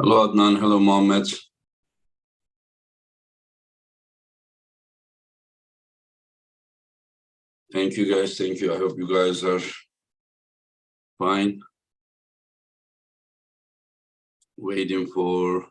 Hello, Adnan. Hello, Mohammed. Thank you, guys. Thank you. I hope you guys are fine. Waiting for...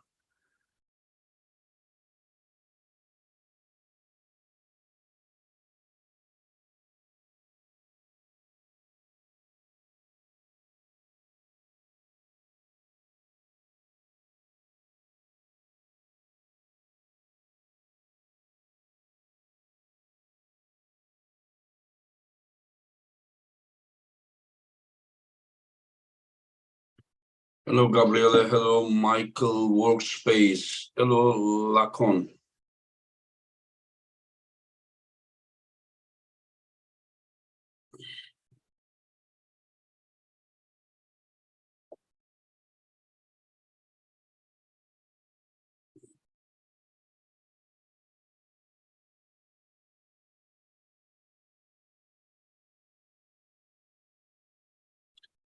Hello, Gabriele. Hello, Michael Workspace. Hello, Lacon.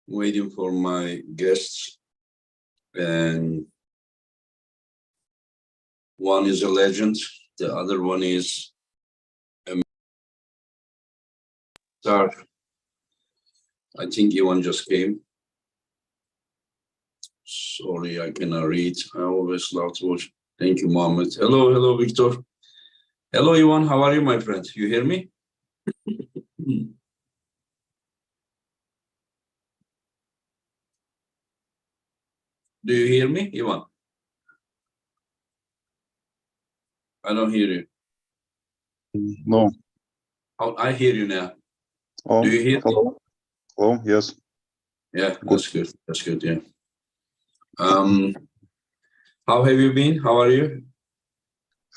Waiting for my guests. And one is a legend. The other one is a star. I think Ivan just came. Sorry, I cannot read. I always love to watch. Thank you, Mohammed. Hello, hello, Victor. Hello, Ivan. How are you, my friend? You hear me? Do you hear me, Ivan? I don't hear you. No. Oh, I hear you now. Oh, do you hear hello. me? Hello, yes. Yeah, that's good. That's good, yeah. How have you been? How are you?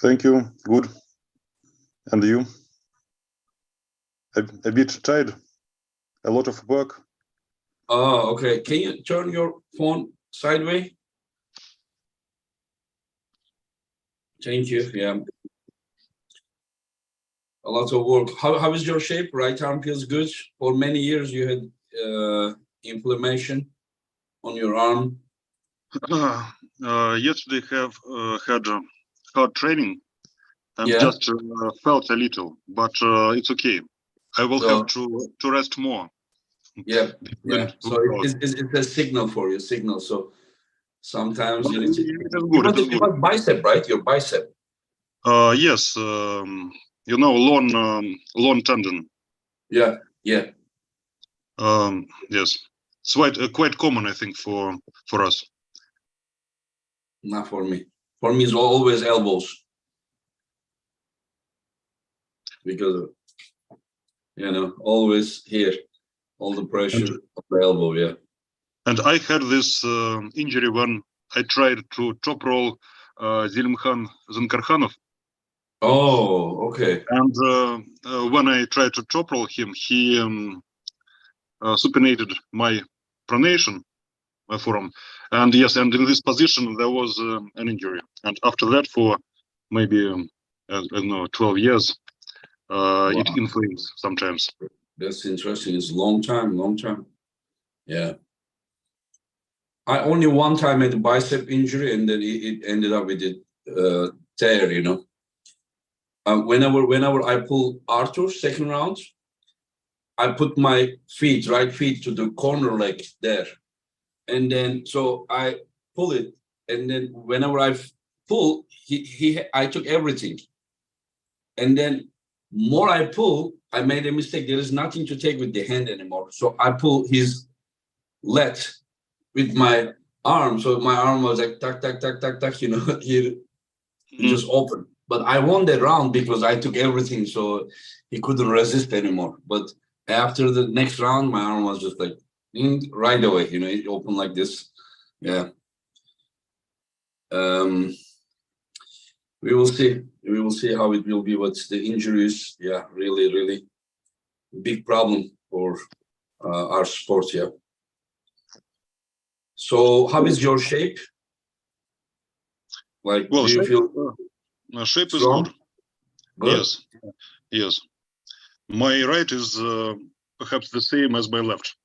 Thank you. Good. And you? A bit tired. A lot of work. Oh, okay. Can you turn your phone sideways? Thank you. Yeah. A lot of work. How is your shape? Right arm feels good. For many years you had inflammation on your arm. Yesterday have had hard training and Yeah. just felt a little, but it's okay. I will have to rest more. Yeah, yeah. So it's a signal for you, signal. So sometimes you need to... It was bicep, right? Your bicep. Yes, you know, long tendon. Yeah, yeah. Yes, it's quite common, I think, for us. Not for me. For me, it's always elbows. Because, you know, always here, all the pressure of the elbow, yeah. And I had this injury when I tried to top roll Zilimkhan Zankarkhanov. Oh, okay. And when I tried to top roll him, he supinated my pronation, my forearm. And yes, and in this position, there was an injury. And after that, for maybe, I don't know, 12 years, it inflames sometimes. That's interesting. It's long time, long time. Yeah. I only one time had a bicep injury, and then it ended up with a tear, you know. Whenever I pull Arthur second round, I put my right feet to the corner leg there. And then, so I pull it. And then whenever I pull, I took everything. And then more I pull, I made a mistake. There is nothing to take with the hand anymore. So I pull his leg with my arm. So my arm was like, tack, tack, tack, tack, tack, you know, he just opened. But I won that round because I took everything. So he couldn't resist anymore. But after the next round, my arm was just like, right away, you know, it opened like this. Yeah. We will see. We will see how it will be. But the injuries, yeah, really, really big problem for our sport. Yeah. So, how is your shape? Like, well, do you feel shape strong? is good? Yes, yes. My right is perhaps the same as my left.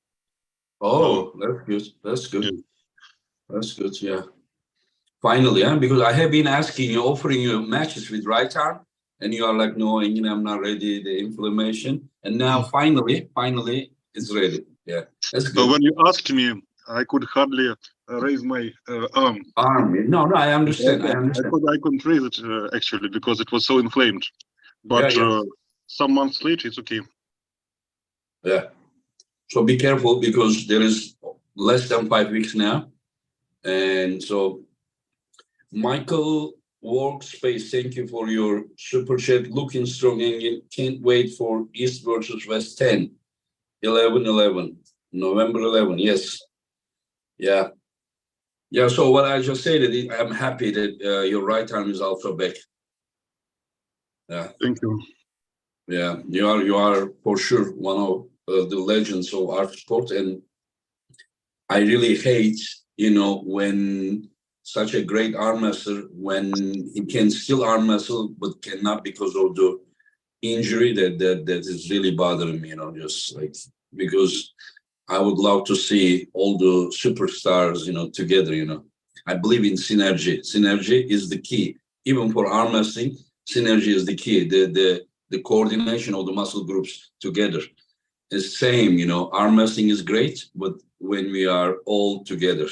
Oh, that's good. That's good. Yeah. That's good. Yeah. Finally, huh? Because I have been asking you, offering you matches with right arm, and you are like, no, Engin, I'm not ready, the inflammation. And now finally, it's ready. Yeah, that's good. When you asked me, I could hardly raise my arm. No, I understand. I couldn't raise it actually because it was so inflamed. But some months later, it's okay. Yeah. So be careful because there is less than 5 weeks now. And so Michael Workspace, thank you for your super chat. Looking strong and can't wait for East versus West 10. 11-11. November 11. Yes. Yeah. Yeah. So what I just said, I'm happy that your right arm is also back. Yeah. Thank you. Yeah. You are for sure one of the legends of our sport. And I really hate, when such a great arm wrestler, when he can still arm wrestle, but cannot because of the injury that is really bothering me, just like, because I would love to see all the superstars, together, I believe in synergy. Synergy is the key. Even for arm wrestling, synergy is the key. The coordination of the muscle groups together. Is same, arm wrestling is great, but when we are all together,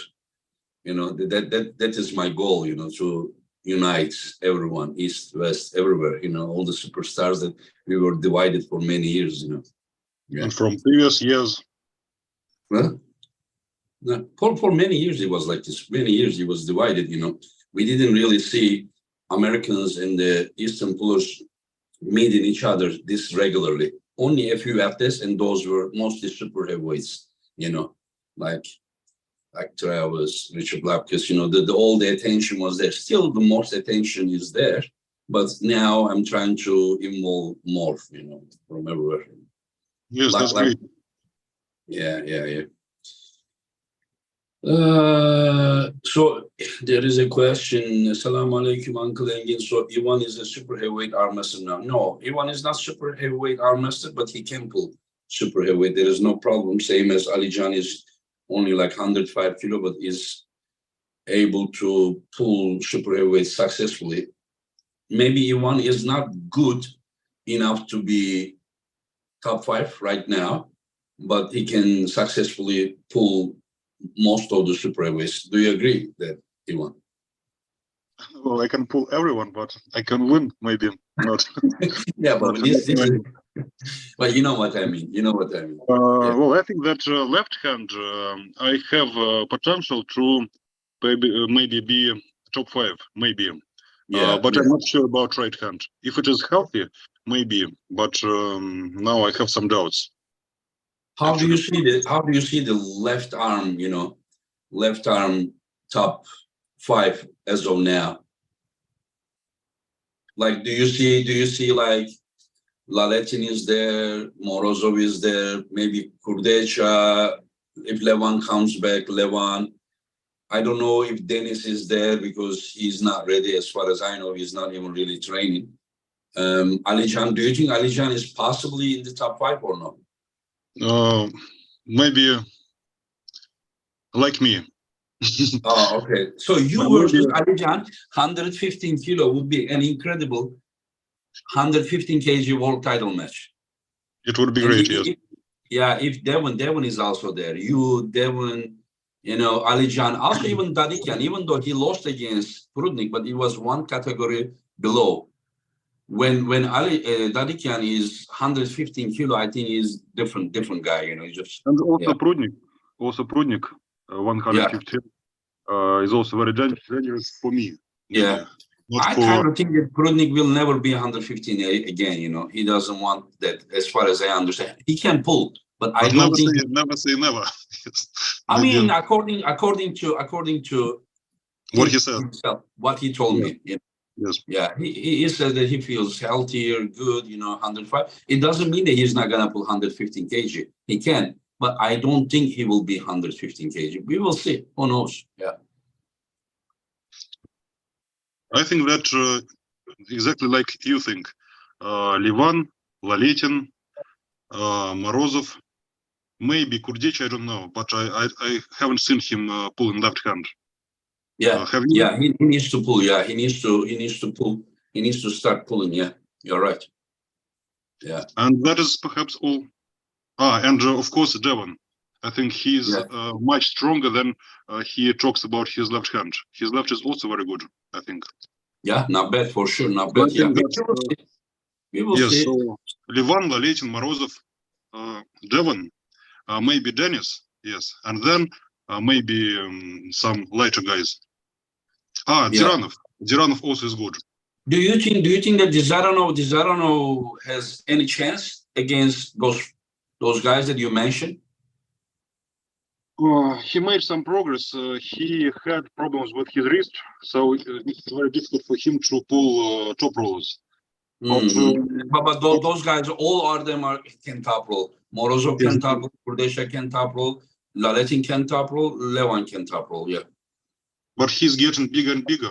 that is my goal, to unite everyone, East, West, everywhere, all the superstars that we were divided for many years, Yeah. And from previous years. Well, no, for many years it was like this. Many years it was divided, We didn't really see Americans and the Eastern pullers meeting each other this regularly. Only a few athletes, and those were mostly super heavyweights, like Travis, Richard Lapkus, all the attention was there. Still, the most attention is there, but now I'm trying to involve more, from everywhere. Yes, that's great. Yeah. So there is a question. Assalamu alaikum, Uncle Engin. So Ivan is a super heavyweight arm wrestler now. No, Ivan is not super heavyweight arm wrestler, but he can pull super heavyweight. There is no problem. Same as Alijan is only like 105 kilo, but is able to pull super heavyweight successfully. Maybe Ivan is not good enough to be top 5 right now, but he can successfully pull most of the super heavyweights. Do you agree that, Ivan? Well, I can pull everyone, but I can win, maybe not. Yeah, but this is, but you know what I mean. Yeah. Well, I think that left hand, I have potential to maybe be top 5, maybe. But I'm not sure about right hand. If it is healthy, maybe. But now I have some doubts. How do you see the left arm? Left arm top 5 as of now. Like, do you see like Laletin is there, Morozov is there, maybe Kurdecha, if Levan comes back, Levan. I don't know if Dennis is there because he's not ready. As far as I know, he's not even really training. Alijan, do you think Alijan is possibly in the top 5 or not? Maybe like me. Oh, okay. So you versus Alijan, 115 kilo would be an incredible 115 kg world title match. It would be great, yes. If Devon is also there, Devon, Alijan, also even Dadikyan, even though he lost against Prudnik, but he was one category below. When Dadikyan is 115 kilo, I think he's different guy, just. And also Prudnik, 115 is also very dangerous for me. Yeah. I kind of think that Prudnik will never be 115 again, he doesn't want that, as far as I understand. He can pull, but I don't think... Never say never. I mean, according to what he said, himself, what he told me. Yes. Yeah, he said that he feels healthier, good, 105. It doesn't mean that he's not going to pull 115 kg. He can, but I don't think he will be 115 kg. We will see. Who knows? Yeah. I think that exactly like you think. Levan, Laletin, Morozov, maybe Kurdich, I don't know, but I haven't seen him pulling left hand. Yeah, Have you? yeah, he needs to pull. Yeah, he needs to pull. He needs to start pulling. Yeah, you're right. Yeah. And that is perhaps all. And of course, Devon. I think he's Yeah. much stronger than he talks about his left hand. His left is also very good, I think. Yeah, not bad for sure. Not So I bad. Yeah, think we that's, will see. We will yes, see. so Levan, Laletin, Morozov, Devon, maybe Dennis, yes, and then maybe some lighter guys. Yeah. Diranov also is good. Do you think that Dizarano has any chance against those guys that you mentioned? He made some progress. He had problems with his wrist, so it's very difficult for him to pull top rollers. But those guys, all of them can top roll. Morozov Yes, can top roll, Kurdesha can top roll, Laletin can top roll, Levan can top roll. Yeah. but he's getting bigger and bigger.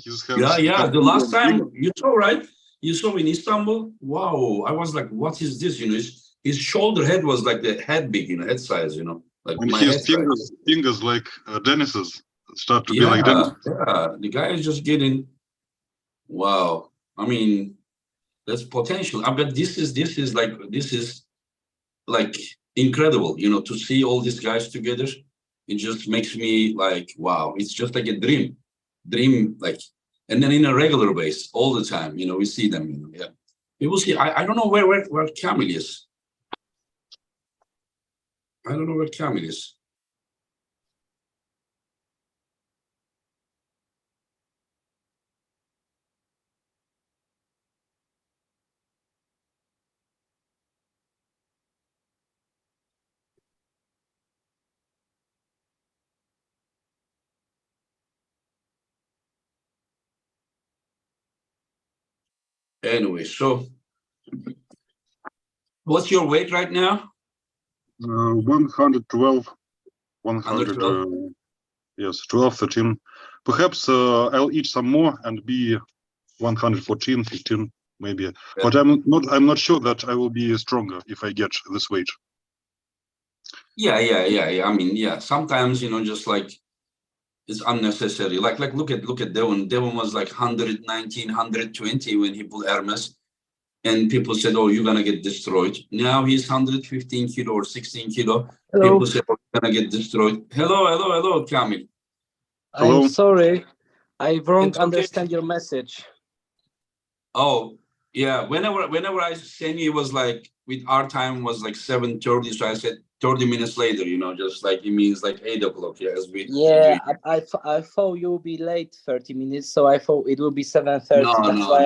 His hands Yeah. become The bigger last and bigger. time you saw, right? You saw in Istanbul. Wow, I was like, what is this? You know, his shoulder head was like the head big, you know, head size. You know, like And my his head size. fingers like Dennis's start to be like Yeah, Dennis. yeah. The guy is just getting. Wow. I mean, that's potential. I bet this is like incredible. You know, to see all these guys together, it just makes me like, wow. It's just like a dream like. And then in a regular base all the time, you know, we see them. You know, yeah. We will see. I don't know where Kamil is. I don't know where Kamil is. Anyway, so what's your weight right now? 112, 100, 112. yes, 12, 13. Perhaps I'll eat some more and be 114, 15, maybe. Yeah. But I'm not sure that I will be stronger if I get this weight. Yeah. I mean, yeah. Sometimes, you know, just like it's unnecessary. Like look at Devon. Devon was like 119, 120 when he pulled Hermes. And people said, oh, you're gonna get destroyed. Now he's 115 kilo or 16 kilo. Hello. People say, oh, you're gonna get destroyed. Hello, Kamil. Hello? I'm sorry. I wrong It's okay. understand your message. Oh, yeah. Whenever I sent you, it was like with our time was like 7:30. So I said 30 minutes later, you know, just like it means like 8 o'clock. Yeah, as we Yeah, I thought you'll be late 30 minutes, so I thought it will be 7:30. That's why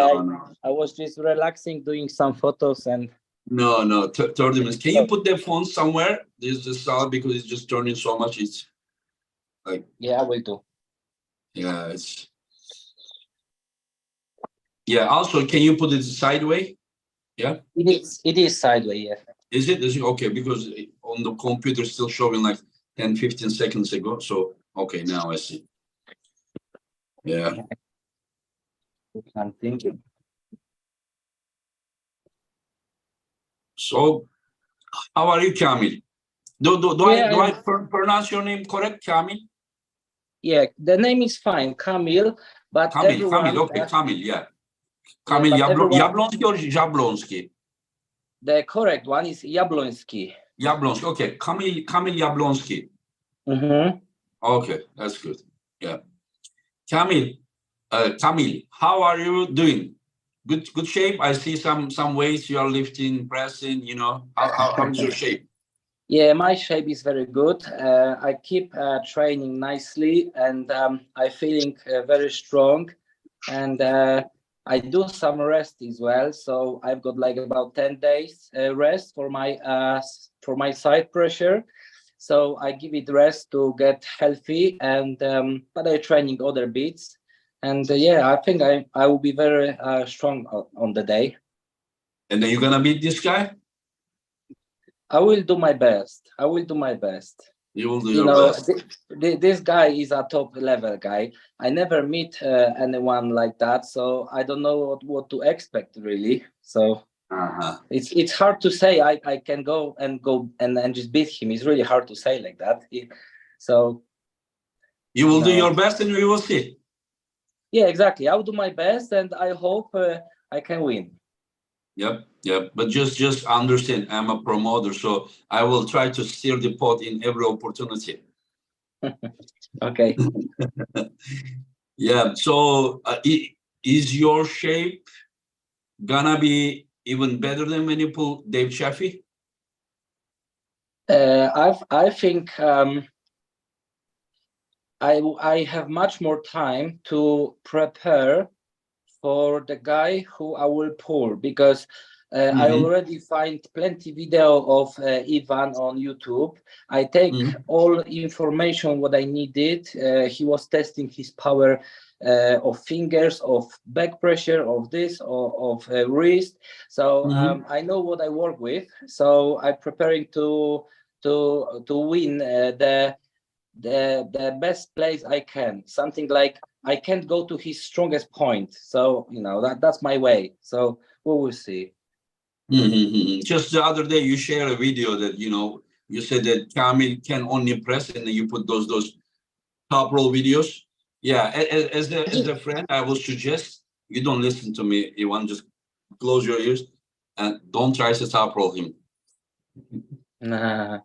I was just relaxing, doing some photos and. No, 30 minutes. Can you put the phone somewhere? There's just solid because it's just turning so much. It's like. Yeah, I will do. Yeah, it's. Yeah. Also, can you put it sideways? Yeah. It is sideways. Yeah. Is it okay? Because on the computer still showing like 10, 15 seconds ago. So okay, now I see. Yeah. I'm thinking. So, how are you, Kamil? Do I pronounce your name correct, Kamil? Yeah, the name is fine, Kamil. But Kamil. Okay, Kamil. Yeah. Kamil Jablonski or Jablonski? The correct one is Jablonski. Jablonski. Okay, Kamil Jablonski. Mm-hmm. Okay, that's good. Yeah. Kamil, how are you doing? Good shape. I see some weights you are lifting, pressing. You know, how is your shape? Yeah, my shape is very good. I keep training nicely, and I'm feeling very strong. And I do some rest as well. So I've got like about 10 days rest for my side pressure. So I give it rest to get healthy, and but I'm training other bits. And yeah, I think I will be very strong on the day. And then you're gonna beat this guy? I will do my best. You will do your best. This guy is a top level guy. I never meet anyone like that, so I don't know what to expect really. So it's hard to say. I can go and just beat him. It's really hard to say like that. So You will do your best and we will see. Yeah, exactly. I'll do my best and I hope I can win. Yep. But just understand, I'm a promoter, so I will try to steer the pot in every opportunity. Okay. Yeah. So is your shape gonna be even better than when you pull Dave Chaffee? I think I have much more time to prepare for the guy who I will pull, because I already find plenty video of Ivan on YouTube. I take all information what I needed. He was testing his power of fingers, of back pressure, of this, of wrist. So I know what I work with. So I'm preparing to win the best place I can. Something like I can't go to his strongest point. So that's my way. So we will see. Just the other day, you shared a video that you said that Kamil can only press, and then you put those top roll videos. Yeah, as a friend, I will suggest you don't listen to me. You want just close your ears and don't try to top roll him. Nah.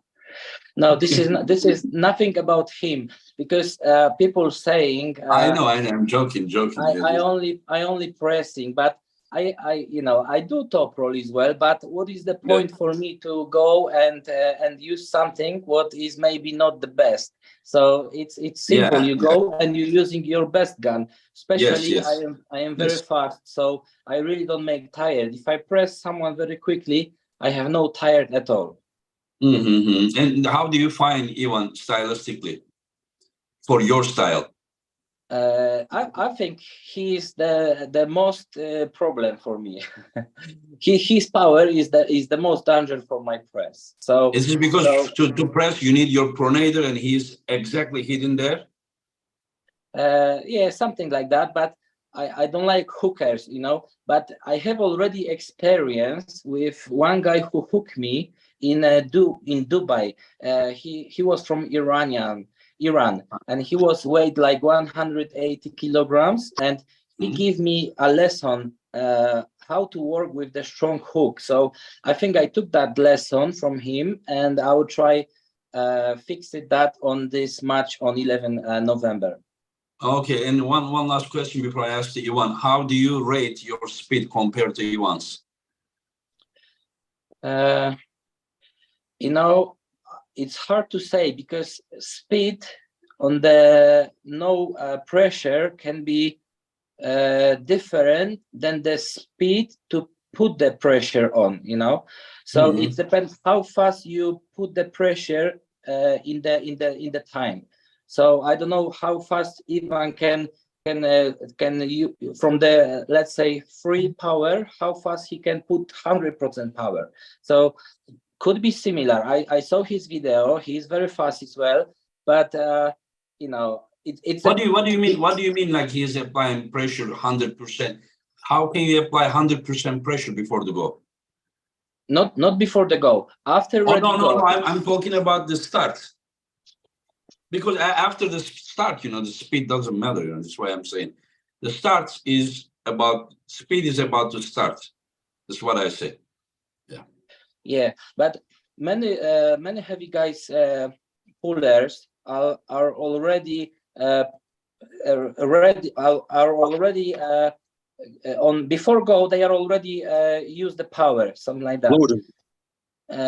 No, this is nothing about him, because people saying I know, I'm joking. I only pressing, but I do top roll as well. But what is the point for me to go and use something what is maybe not the best? So it's simple. You go and you're using your best gun. Especially I am very fast, so I really don't make tired. If I press someone very quickly, I have no tired at all. And how do you find Ivan stylistically for your style? I think he's the most problem for me. His power is the most dangerous for my press. So is it because to press you need your pronator and he's exactly hidden there? Yeah, something like that. But I don't like hookers, But I have already experience with one guy who hooked me in Dubai. He was from Iran, and he was weighed like 180 kilograms, and he gave me a lesson how to work with the strong hook. So I think I took that lesson from him, and I will try fix that on this match on 11 November. Okay, and one last question before I ask to Ivan. How do you rate your speed compared to Ivan's? It's hard to say, because speed on the no pressure can be different than the speed to put the pressure on, So it depends how fast you put the pressure in the time. So I don't know how fast Ivan can you, from the, let's say, free power, how fast he can put 100% power. So could be similar. I saw his video. He's very fast as well, but it's. What do you mean? What do you mean? Like he is applying pressure 100%? How can you apply 100% pressure before the go? Not before the go. After no. I'm talking about the start. Because after the start, the speed doesn't matter. That's why I'm saying the start is about speed is about to start. That's what I say. Yeah, but many heavy guys pullers are already on before go. They are already use the power, something like that.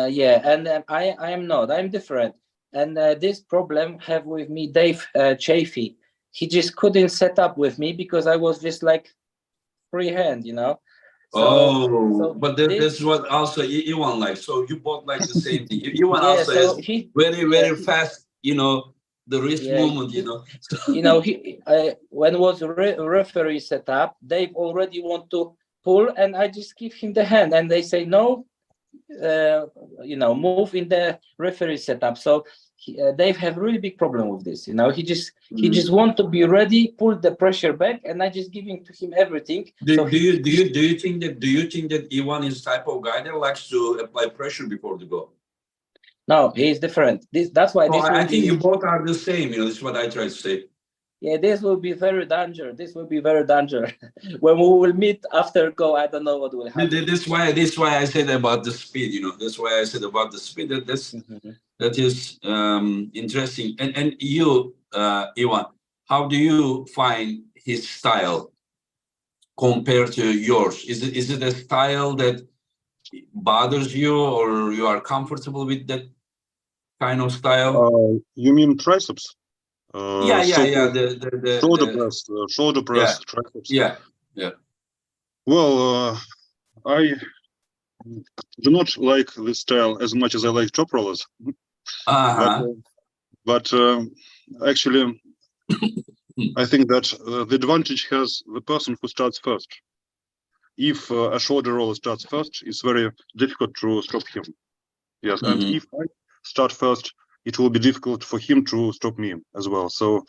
Yeah, and I am not. I'm different. And this problem have with me Dave Chaffee. He just couldn't set up with me because I was just like freehand, But that's what also Ivan likes. So you both like the same thing. Ivan also is very fast, the wrist movement, when was referee set up, Dave already want to pull, and I just give him the hand, and they say no, move in the referee setup. So Dave have really big problem with this. He just want to be ready, pull the pressure back, and I just giving to him everything. Do you think that Ivan is type of guy that likes to apply pressure before the go? No, he is different. That's why I think you both are the same. This is what I try to say. Yeah, this will be very dangerous. This will be very dangerous. When we will meet after go, I don't know what will happen. That's why I said about the speed. That's why I said about the speed. That is interesting. And you, Ivan, how do you find his style compared to yours? Is it a style that bothers you, or you are comfortable with that kind of style? You mean triceps? Yeah. Shoulder press, triceps. Yeah. Well, I do not like this style as much as I like chop rollers. But actually, I think that the advantage has the person who starts first. If a shoulder roller starts first, it's very difficult to stop him. Yes, and if I start first, it will be difficult for him to stop me as well. So,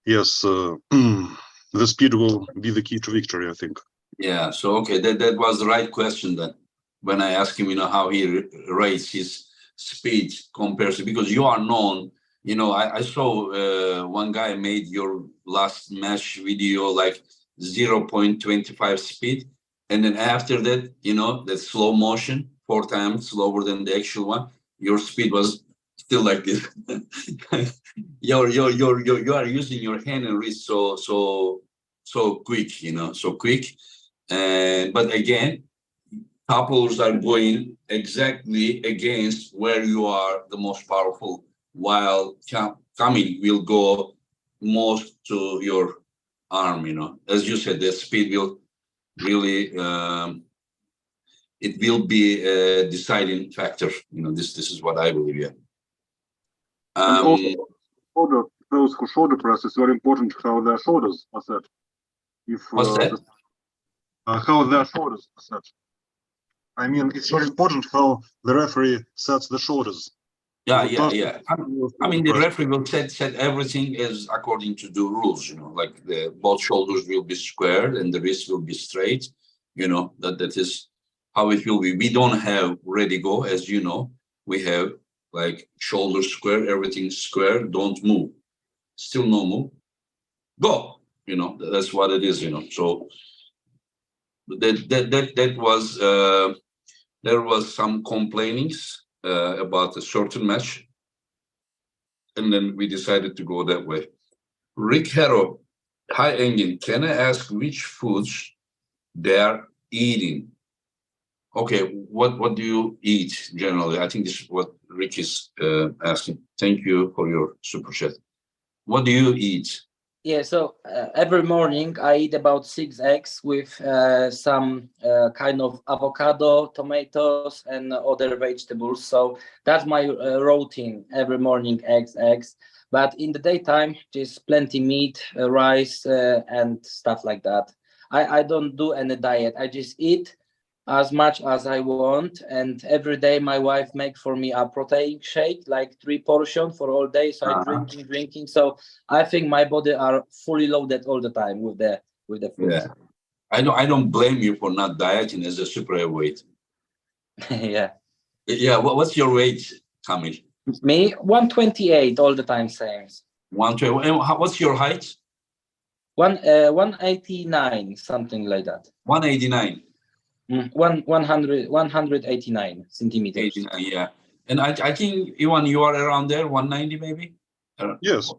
yes, the speed will be the key to victory, I think. Yeah. So okay, that was the right question then. When I asked him, how he rates his speed compared to, because you are known. I saw one guy made your last match video like 0.25 speed, and then after that, that slow motion 4 times slower than the actual one. Your speed was still like this. You are using your hand and wrist so quick, so quick. But again, couples are going exactly against where you are the most powerful, while Kamil will go most to your arm. As you said, the speed will really it will be a deciding factor. This is what I believe. Yeah. And also, those who shoulder press, it's very important how their shoulders are set. What's that? How their shoulders are set. I mean, it's very important how the referee sets the shoulders. Yeah. I mean, the referee will set everything as according to the rules. Like both shoulders will be squared and the wrist will be straight. That is how it will be. We don't have ready go, as you know. We have like shoulders square, everything square. Don't move. Still no move. Go. That's what it is. So that was there was some complainings about a certain match, and then we decided to go that way. Rick Harrow, hi Engin, can I ask which foods they are eating? Okay, what do you eat generally? I think this is what Rick is asking. Thank you for your super chat. What do you eat? Yeah, so every morning I eat about 6 eggs with some kind of avocado, tomatoes, and other vegetables. So that's my routine every morning: eggs. But in the daytime, just plenty meat, rice, and stuff like that. I don't do any diet. I just eat as much as I want, and every day my wife make for me a protein shake, like 3 portions for all day. So I drinking. So I think my body are fully loaded all the time with the food. Yeah, I don't blame you for not dieting as a super weight. Yeah. What's your weight, Kamil? Me 128 all the time, same. 120. And what's your height? 189, something like that. 189. 189 centimeters. 89, yeah. And I think, Ivan, you are around there, 190 maybe? Yes,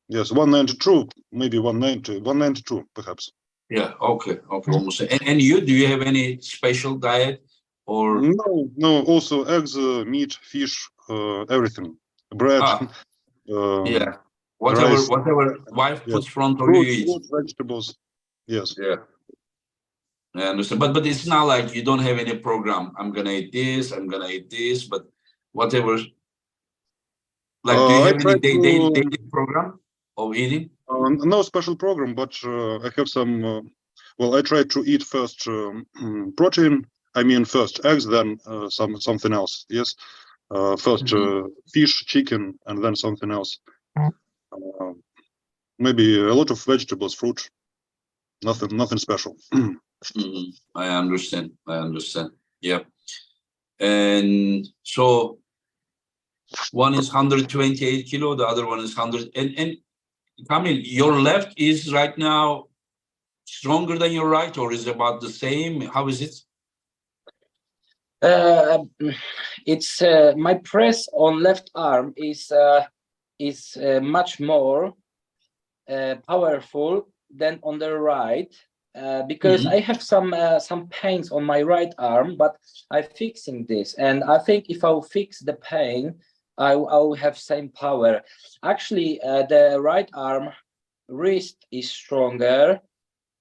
192, maybe 192 perhaps. Yeah, okay, almost. And you, do you have any special diet or? No, also eggs, meat, fish, everything, bread. Yeah, whatever wife puts front of you, you eat. Vegetables, yes. Yeah. I understand, but it's not like you don't have any program. I'm gonna eat this. But whatever. Like, do you have any daily program of eating? No special program, but I have some. Well, I try to eat first protein. I mean, first eggs, then something else. Yes, first fish, chicken, and then something else. Maybe a lot of vegetables, fruit. Nothing special. I understand. Yeah. And so one is 128 kilo, the other one is 100. And Kamil, your left is right now stronger than your right, or is it about the same? How is it? It's my press on left arm is much more powerful than on the right, because I have some pains on my right arm, but I'm fixing this, and I think if I'll fix the pain, I'll have same power. Actually, the right arm wrist is stronger,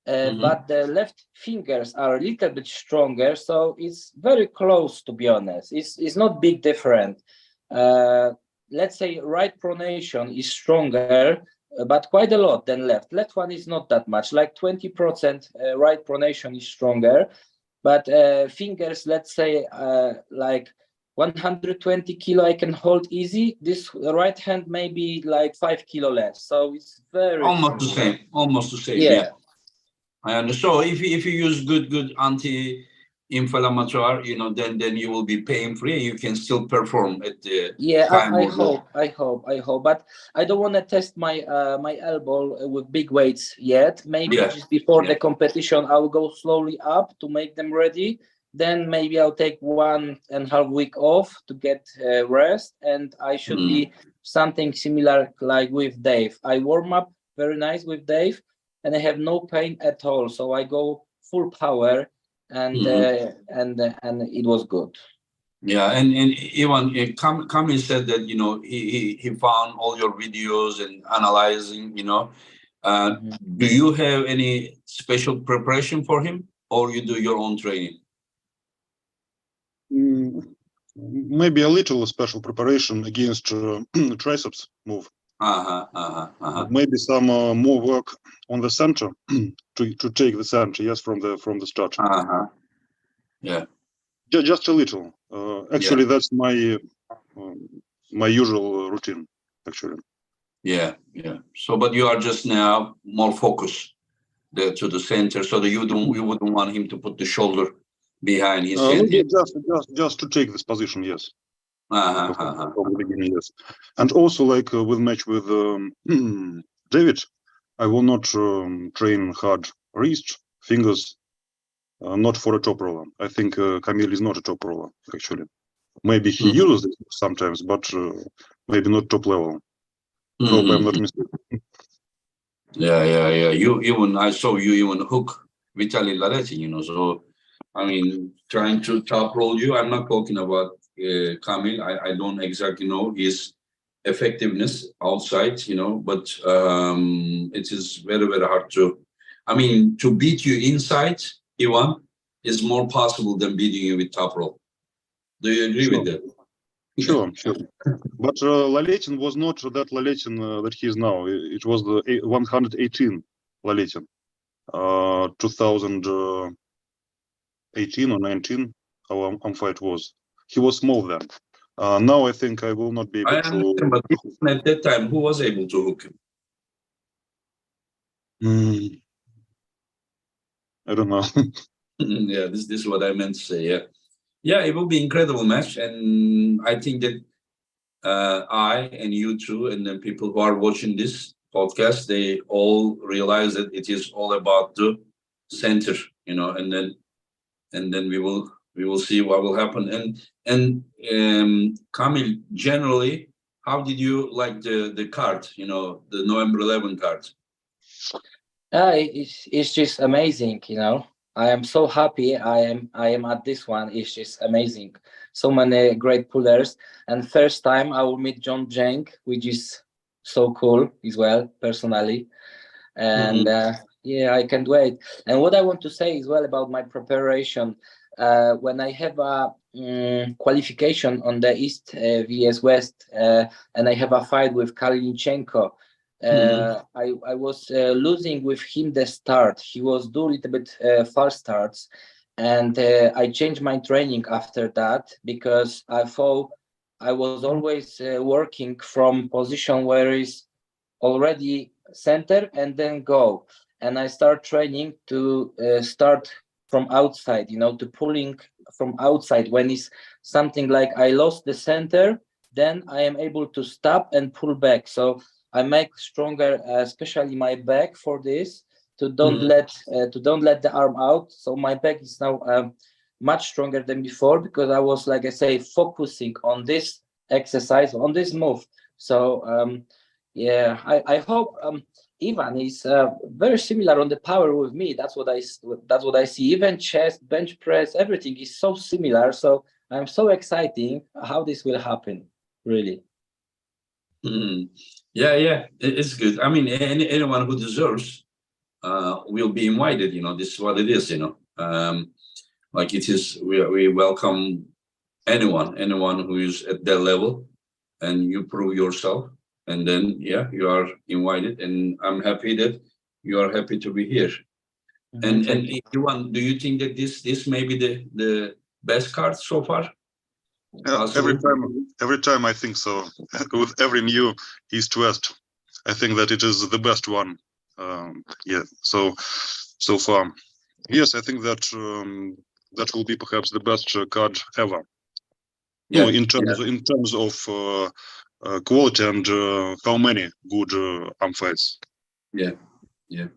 but the left fingers are a little bit stronger, so it's very close, to be honest. It's not big different. Let's say right pronation is stronger, but quite a lot than left. Left one is not that much, like 20% right pronation is stronger, but fingers, let's say like 120 kilo I can hold easy. This right hand maybe like 5 kilo less, so it's very almost the same. Almost the same. Yeah. I understand. So if you use good anti-inflammatory, then you will be pain free. You can still perform at the time. I hope. But I don't want to test my my elbow with big weights yet. Maybe just before the competition, I'll go slowly up to make them ready. Then maybe I'll take 1.5 week off to get rest, and I should be something similar like with Dave. I warm up very nice with Dave, and I have no pain at all. So I go full power, and it was good. Yeah, and Ivan, Kamil said that he found all your videos and analyzing. Do you have any special preparation for him, or you do your own training? Maybe a little special preparation against triceps move. Maybe some more work on the center to take the center. Yes, from the start. Yeah. Just a little. Actually, that's my my usual routine. Actually. Yeah. So, but you are just now more focused to the center, so that you wouldn't want him to put the shoulder behind his head. Just to take this position, yes. From the beginning, yes. And also, like with match with David, I will not train hard wrist, fingers, not for a top roller. I think Kamil is not a top roller, actually. Maybe he uses it sometimes, but maybe not top level. Hope I'm not mistaken. Yeah. I saw you even hook Vitaly Laretin, so I mean, trying to top roll you. I'm not talking about Kamil. I don't exactly know his effectiveness outside, but it is very, very hard to. I mean, to beat you inside, Ivan, is more possible than beating you with top roll. Do you agree with that? Sure. But Laletin was not that Laletin that he is now. It was the 118 Laletin, 2018 or 19. Our fight was. He was small then. Now I think I will not be able to. But at that time, who was able to hook him? I don't know. Yeah, this is what I meant to say. Yeah, it will be incredible match, and I think that I and you too, and then people who are watching this podcast, they all realize that it is all about the center, and then we will see what will happen. And Kamil, generally, how did you like the card? The November 11 card. It's just amazing, I am so happy I am at this one. It's just amazing. So many great pullers, and first time I will meet John Jenk, which is so cool as well, personally. And I can't wait. And what I want to say as well about my preparation, when I have a qualification on the East vs West, and I have a fight with Kalinichenko, I was losing with him the start. He was doing a little bit fast starts, and I changed my training after that, because I thought I was always working from position where is already center and then go, and I start training to start from outside, to pulling from outside. When it's something like I lost the center, then I am able to stop and pull back. So I make stronger, especially my back for this, to don't let the arm out. So my back is now much stronger than before, because I was, like I say, focusing on this exercise, on this move. So yeah, I hope Ivan is very similar on the power with me. That's what I see. Even chest, bench press, everything is so similar. So I'm so excited how this will happen, really. Yeah, it's good. I mean, anyone who deserves will be invited. This is what it is. Like it is. We welcome anyone who is at that level, and you prove yourself, and then you are invited. And I'm happy that you are happy to be here. And Ivan, do you think that this may be the best card so far? Every time I think so. With every new East-West, I think that it is the best one. So far, yes, I think that that will be perhaps the best card ever. No, in terms of quality and how many good arm fights. Yeah.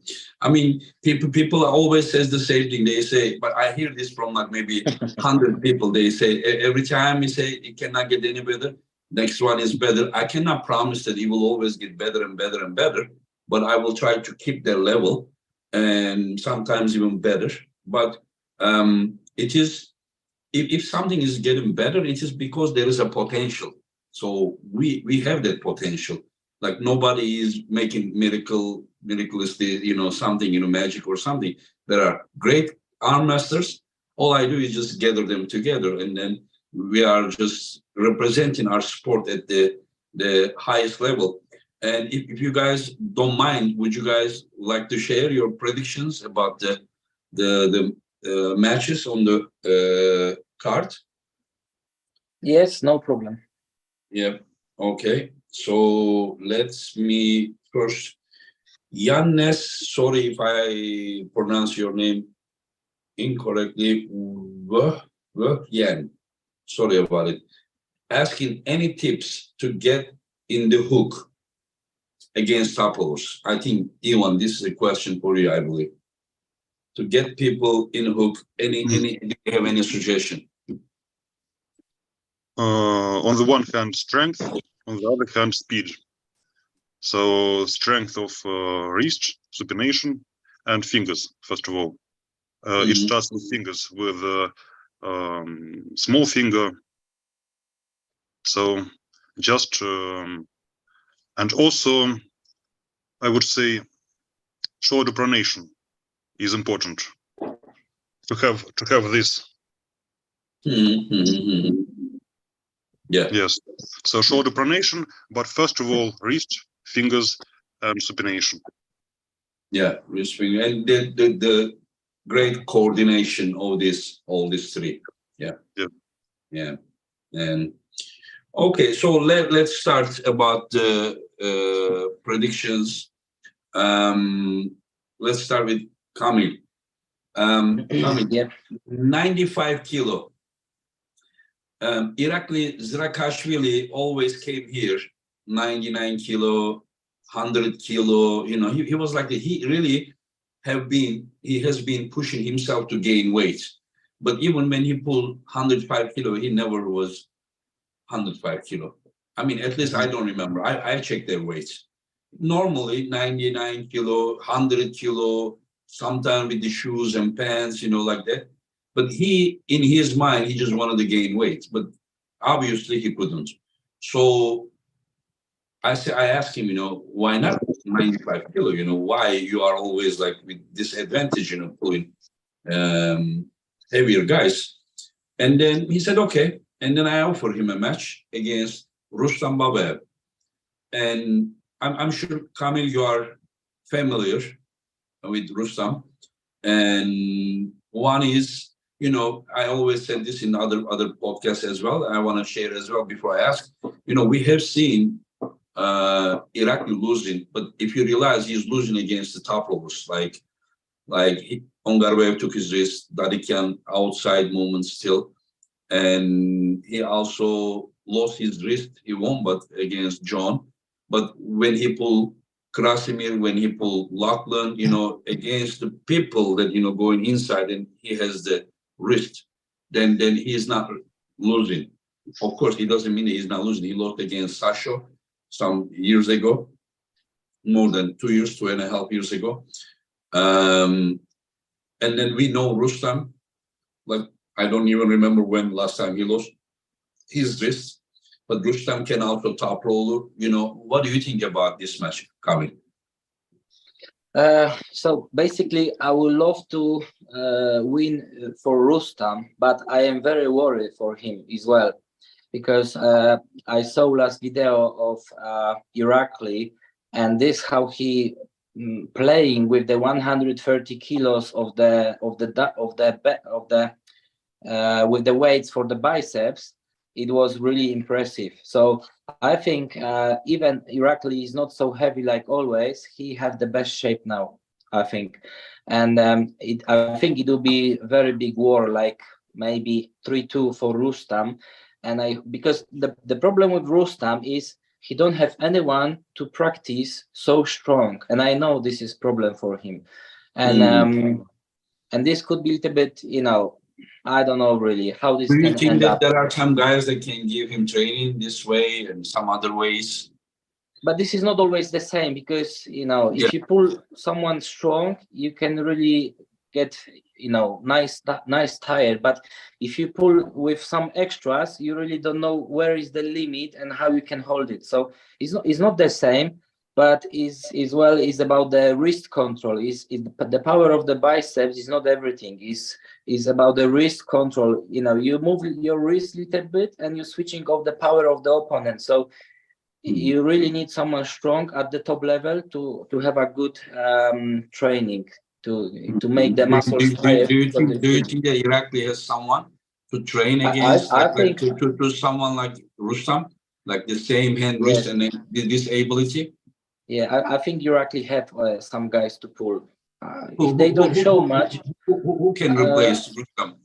I mean, people always says the same thing. They say, but I hear this from like maybe 100 people. They say every time you say it cannot get any better, next one is better. I cannot promise that it will always get better and better and better, but I will try to keep their level and sometimes even better. But it is, if something is getting better, it is because there is a potential. So we have that potential. Like nobody is making miraculously, something, magic or something. There are great arm masters. All I do is just gather them together, and then we are just representing our sport at the highest level. And if you guys don't mind, would you guys like to share your predictions about the matches on the card? Yes, no problem. Yeah. Okay. So let me first, Yannes, sorry if I pronounce your name incorrectly, Yan, sorry about it. Asking any tips to get in the hook against topplers. I think, Ivan, this is a question for you, I believe. To get people in hook, do you have any suggestion? On the one hand, strength. On the other hand, speed. So strength of wrist, supination, and fingers, first of all. It starts with fingers, with small finger. So just, and also, I would say, shoulder pronation is important. To have this. Yeah. Yes. So shoulder pronation, but first of all, wrist, fingers, and supination. Yeah, wrist, finger, and the great coordination of all these three. Yeah. And okay, so let's start about the predictions. Let's start with Kamil. Kamil, 95 kilo. Irakli Zrakashvili always came here, 99 kilo, 100 kilo. He was like he really has been pushing himself to gain weight. But even when he pulled 105 kilo, he never was 105 kilo. I mean, at least I don't remember. I checked their weights. Normally 99 kilo, 100 kilo, sometimes with the shoes and pants, like that. But in his mind, he just wanted to gain weight, but obviously he couldn't. So I asked him, why not 95 kilo? Why you are always like with disadvantage, pulling heavier guys. And then he said, okay. And then I offered him a match against Rustam Babaev. And I'm sure, Kamil, you are familiar with Rustam. And one is, I always said this in other podcasts as well. I want to share as well before I ask. We have seen Irakli losing, but if you realize he's losing against the top rovers, like Ongarbayev took his wrist, Dadikyan outside movement still, and he also lost his wrist. He won, but against John. But when he pulled Krasimir, when he pulled Lachlan, you know, against the people that, you know, going inside and he has the wrist, then he is not losing. Of course, it doesn't mean that he's not losing. He lost against Sasho some years ago, more than 2 years, 2.5 years ago. And then we know Rustam, like, I don't even remember when last time he lost his wrist, but Rustam can also top roller. You know, what do you think about this match, Kamil? So basically, I would love to win for Rustam, but I am very worried for him as well, because I saw last video of Irakli, and this how he playing with the 130 kilos with the weights for the biceps. It was really impressive. So I think even Irakli is not so heavy like always. He have the best shape now, I think, and I think it will be a very big war, like maybe 3-2 for Rustam. And because the problem with Rustam is he don't have anyone to practice so strong, and I know this is problem for him, and and this could be a little bit, you know, I don't know really how this Do you can think end that up. there are some guys that can give him training this way and some other ways? But this is not always the same, because, you know, if you pull someone strong, you can really get, you know, nice tire. But if you pull with some extras, you really don't know where is the limit and how you can hold it. So it's not the same, but is about the wrist control. Is the power of the biceps is not everything. Is about the wrist control. You know, you move your wrist a little bit and you're switching off the power of the opponent. So you really need someone strong at the top level to have a good training to make the muscles tired. Do you think that Irakli has someone to train against, I think to someone like Rustam, like the same hand, wrist, and then this ability? Yeah, I think you actually have some guys to pull. If they don't show much, who can replace Rustam?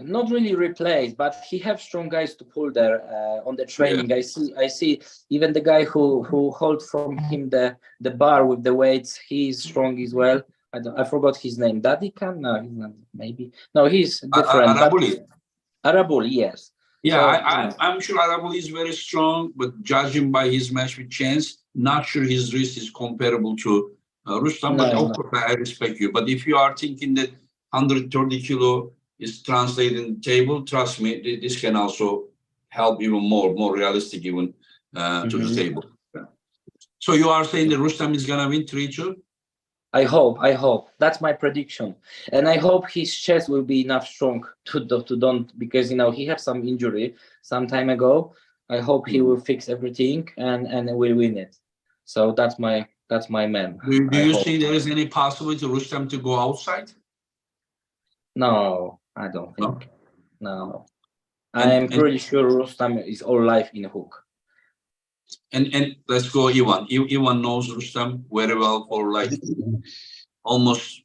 Not really replace, but he have strong guys to pull there on the training. I see even the guy who hold from him the bar with the weights. He's strong as well. I forgot his name. Dadikan? No, he's not. Maybe no, he's different. Arabuli. Arabuli, yes. Yeah, So, I'm sure Arabuli is very strong, but judging by his match with Chance, not sure his wrist is comparable to Rustam. But of course, I respect you. But if you are thinking that 130 kilo is translating table, trust me, this can also help even more realistic even to the table. Yeah. So you are saying that Rustam is gonna win 3-2? I hope that's my prediction, and I hope his chest will be enough strong to don't, because, you know, he had some injury some time ago. I hope he will fix everything and will win it. So that's my man. Do you see there is any possibility Rustam to go outside? No, I don't think. No. I'm pretty sure Rustam is all life in hook. And let's go Ivan. Ivan knows Rustam very well for like almost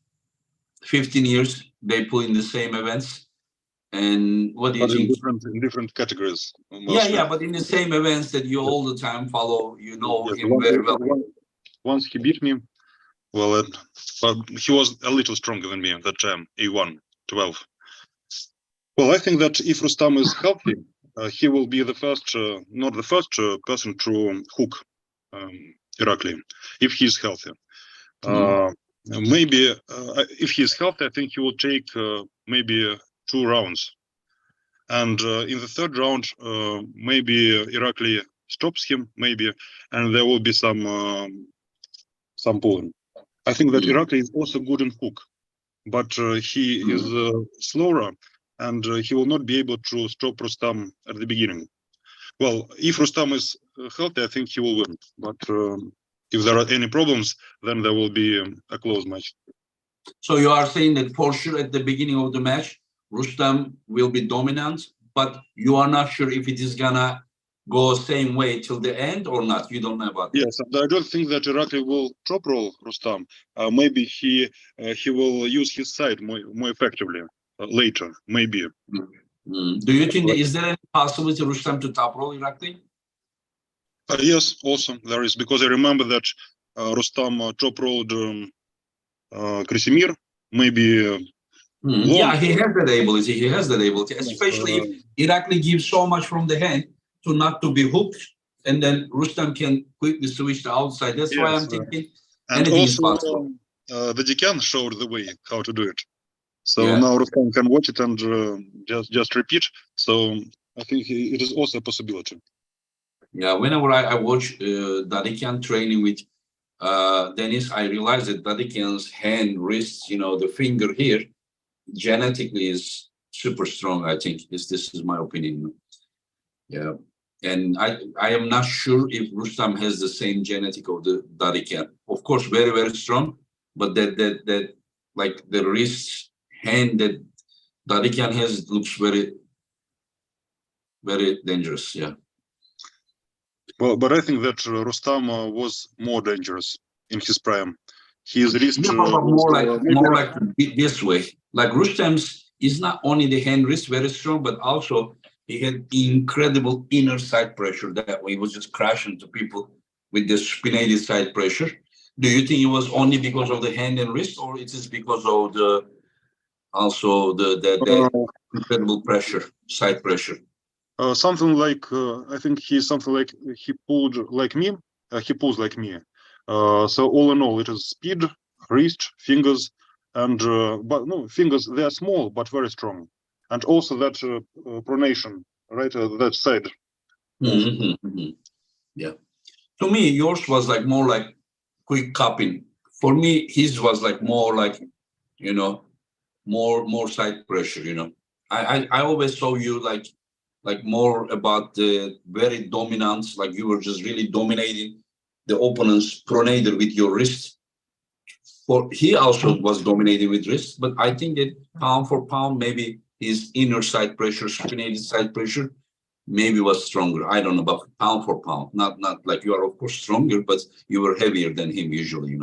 15 years. They pull in the same events. And what do you think? In different categories. Mostly. Yeah, but in the same events that you all the time follow, you know him very well. Once he beat me, well, but he was a little stronger than me at that time, A1-12. Well, I think that if Rustam is healthy, he will be the first, not the first person to hook Irakli, if he's healthy. Maybe if he's healthy, I think he will take maybe 2 rounds. And in the 3rd round, maybe Irakli stops him, maybe, and there will be some pulling. I think that Irakli is also good in hook, but he is slower, and he will not be able to stop Rustam at the beginning. Well, if Rustam is healthy, I think he will win. But if there are any problems, then there will be a close match. So you are saying that for sure at the beginning of the match, Rustam will be dominant, but you are not sure if it is gonna go same way till the end or not. You don't know about that. Yes, I don't think that Irakli will top roll Rustam. Maybe he will use his side more effectively later. Maybe. Do you think is there any possibility Rustam to top roll Irakli? Yes, also there is, because I remember that Rustam top rolled Krasimir, maybe Yeah, long. he has that ability. He has that ability, especially if Irakli gives so much from the hand to not to be hooked, and then Rustam can quickly switch to outside. That's why I'm thinking and anything is also possible. the Decan showed the way how to do it. So Yeah. now Rustam can watch it and just repeat. So I think it is also a possibility. Yeah, whenever I watch Dadikian training with Dennis, I realize that Dadikian's hand, wrists, the finger here, genetically is super strong. I think this is my opinion. Yeah, and I am not sure if Rustam has the same genetic of the Dadikian. Of course, very very strong, but that like the wrist hand that Dadikian has looks very very dangerous. Yeah. Well, but I think that Rustam was more dangerous in his prime. His wrist Yeah, but was more like this way. Like Rustam's is not only the hand wrist very strong, but also he had incredible inner side pressure. That way, he was just crashing to people with the spinated side pressure. Do you think it was only because of the hand and wrist, or it is because of the also the incredible pressure, side pressure? something like I think he's something like he pulled like me. He pulls like me. So all in all, it is speed, wrist, fingers, and but no fingers. They are small but very strong, and also that pronation, right? That side. Mm-hmm. Yeah. To me, yours was like more like quick cupping. For me, his was like more like, you know, more side pressure. I always saw you like more about the very dominance, like you were just really dominating the opponent's pronator with your wrist. For he also was dominating with wrist, but I think that pound for pound, maybe his inner side pressure, spinated side pressure, maybe was stronger. I don't know, but pound for pound, not like you are of course stronger, but you were heavier than him usually.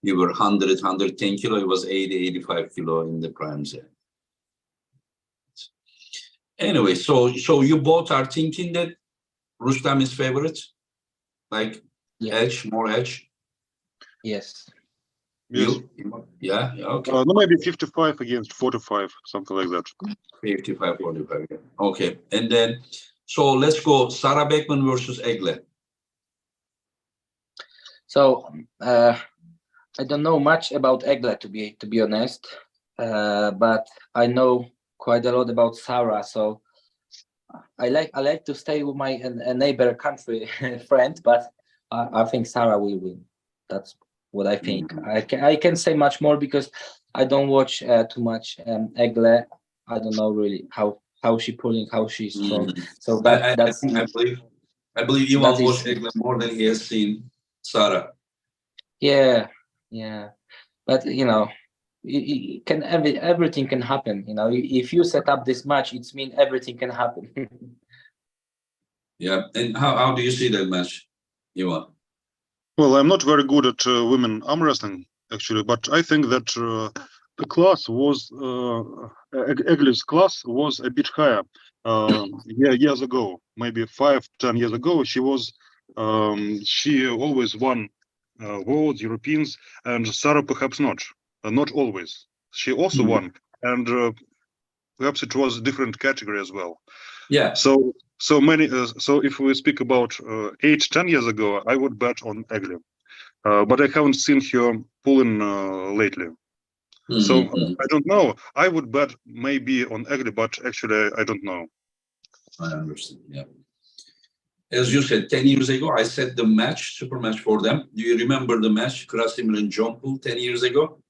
You were 110 kilo. He was 80, 85 kilo in the primes. Yeah. Anyway, so you both are thinking that Rustam is favorite, like Yeah. edge, more edge. Yes. Yes. Yeah, okay. No, maybe 55 against 45, something like that. 55, 45. Yeah. Okay, and then so let's go Sarah Beckman versus Egle. So I don't know much about Egle to be honest, but I know quite a lot about Sarah. So I like to stay with my neighbor country friend, but I think Sarah will win. That's what I think. I can say much more because I don't watch too much Egle. I don't know really how she pulling, how she's strong. So I believe Ivan watched Egle more than he has seen Sarah. Yeah, but everything can happen. If you set up this match, it means everything can happen. Yeah, and how do you see that match, Ivan? Well, I'm not very good at women arm wrestling actually, but I think that the class was Egle's class was a bit higher. Years ago, maybe 5-10 years ago, she always won worlds, Europeans, and Sarah perhaps not always. She also won, and perhaps it was a different category as well. Yeah. So if we speak about 8-10 years ago, I would bet on Egle. But I haven't seen her pulling lately. So I don't know. I would bet maybe on Egle, but actually I don't know. I understand. Yeah. As you said, 10 years ago, I set the super match for them. Do you remember the match, Krasimir and John Poole, 10 years ago?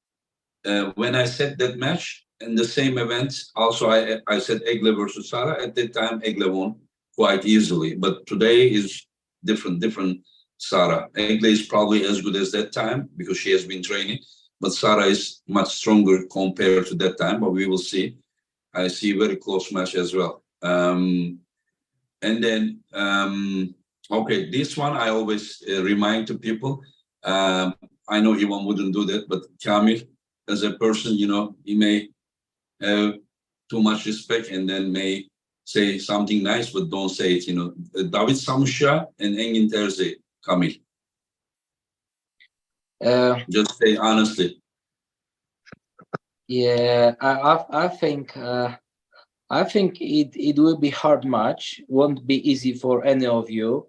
When I set that match in the same event, also I said Egle versus Sarah. At that time, Egle won quite easily. But today is different Sarah. Egle is probably as good as that time because she has been training. But Sarah is much stronger compared to that time. But we will see. I see a very close match as well. And then, okay, this one I always remind to people. I know Ivan wouldn't do that, but Kamil, as a person, he may have too much respect and then may say something nice, but don't say it. David Samusha and Engin Terzi, Kamil. Just say honestly. Yeah, I think it will be hard match. Won't be easy for any of you,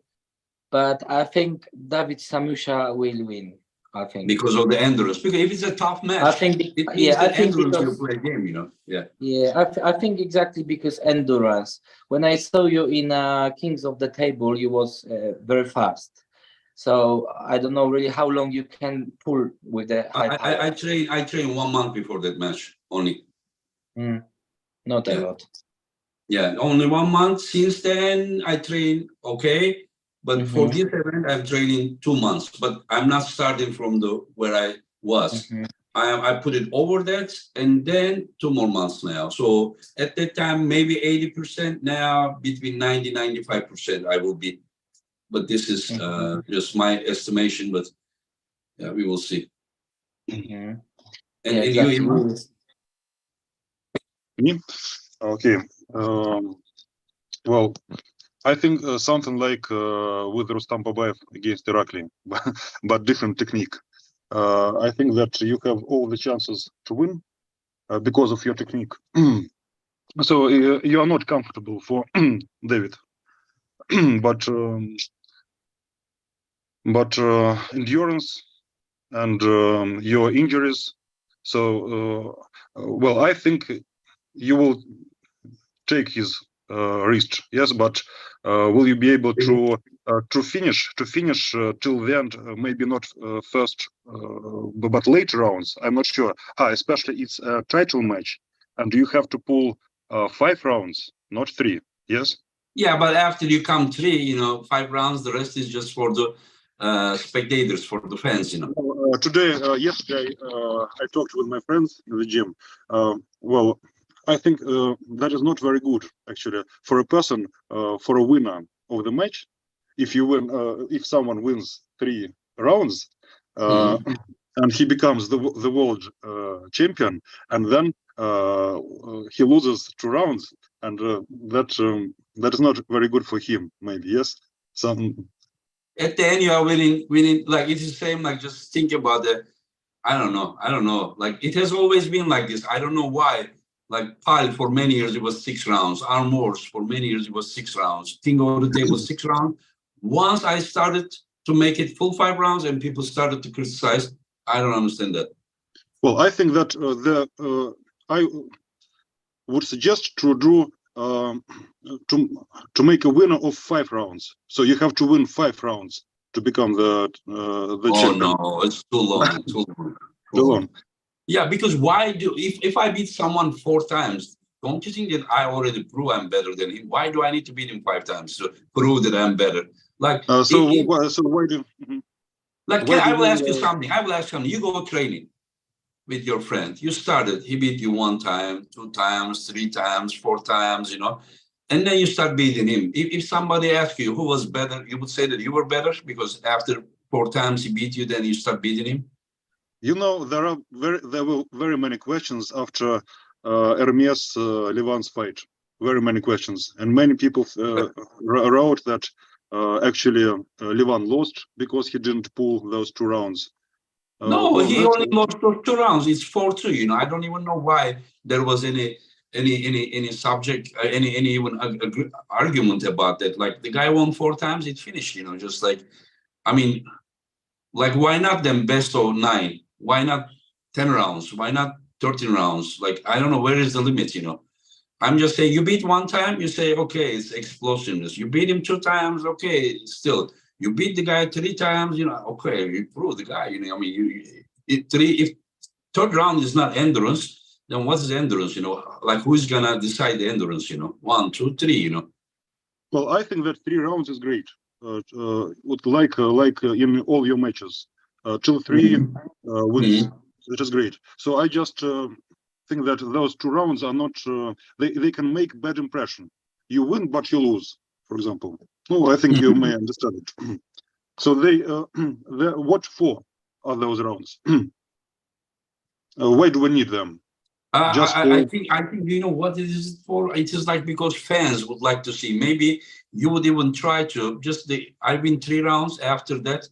but I think David Samusha will win. I think because of the endurance. Because if it's a tough match, I think it means that endurance will play a game. Yeah. Yeah, I think exactly because endurance. When I saw you in Kings of the Table, you was very fast. So I don't know really how long you can pull with the high power. I train 1 month before that match only. Not a lot. Yeah, only 1 month. Since then, I train okay, but for this event, I'm training 2 months. But I'm not starting from where I was. I put it over that, and then 2 more months now. So at that time, maybe 80%. Now between 90-95%, I will be. But this is just my estimation. But yeah, we will see. And exactly. you, Me? Okay. Well, I think something like with Rustam Babayev against Irakli, but different technique. I think that you have all the chances to win because of your technique. So you are not comfortable for David, but endurance and your injuries. So well, I think you will take his wrist, yes, but will you be able to finish till the end? Maybe not first, but later rounds. I'm not sure. Especially it's a title match, and you have to pull 5 rounds, not 3. Yes. Yeah, but after you come 3, 5 rounds, the rest is just for the spectators, for the fans. Yesterday, I talked with my friends in the gym. Well, I think that is not very good, actually, for a person, for a winner of the match. If you win, if someone wins 3 rounds, and he becomes the world champion, and then he loses 2 rounds, and that is not very good for him. Maybe yes. At the end, you are winning. Like it's the same. Like just think about it. I don't know. Like it has always been like this. I don't know why. Like Pile for many years it was 6 rounds. Armwrestling for many years it was 6 rounds. King of the Table 6 rounds. Once I started to make it full 5 rounds and people started to criticize, I don't understand that. Well, I think that I would suggest to do to make a winner of 5 rounds. So you have to win 5 rounds to become the champion. Oh no, it's too long. Too long. Yeah, because if I beat someone 4 times, don't you think that I already prove I'm better than him? Why do I need to beat him 5 times to prove that I'm better? Like why do? Like I will ask you something. You go training with your friend. You started. He beat you 1 time, 2 times, 3 times, 4 times. And then you start beating him. If somebody asks you who was better, you would say that you were better because after 4 times he beat you, then you start beating him. There were very many questions after Hermes Levan's fight. Very many questions, and many people wrote that actually Levan lost because he didn't pull those 2 rounds. No, he only lost those 2 rounds. It's 4-2. I don't even know why there was any subject, any even argument about that. Like the guy won 4 times, it finished. Just like, I mean, like why not them best of 9? Why not 10 rounds? Why not 13 rounds? Like I don't know where is the limit. I'm just saying you beat 1 time, you say okay, it's explosiveness. You beat him 2 times, okay, still. You beat the guy 3 times, okay, you prove the guy. I mean, if 3rd round is not endurance, then what is endurance? Like who's gonna decide the endurance? 1, 2, 3. Well, I think that 3 rounds is great. Like in all your matches, till 3 wins. It is great. So I just think that those 2 rounds are not. They can make bad impression. You win, but you lose. For example. No, I think you may understand it. So what for are those rounds? Why do we need them? Just I think you know what it is for. It is like because fans would like to see. Maybe you would even try to just I've been 3 rounds. After that,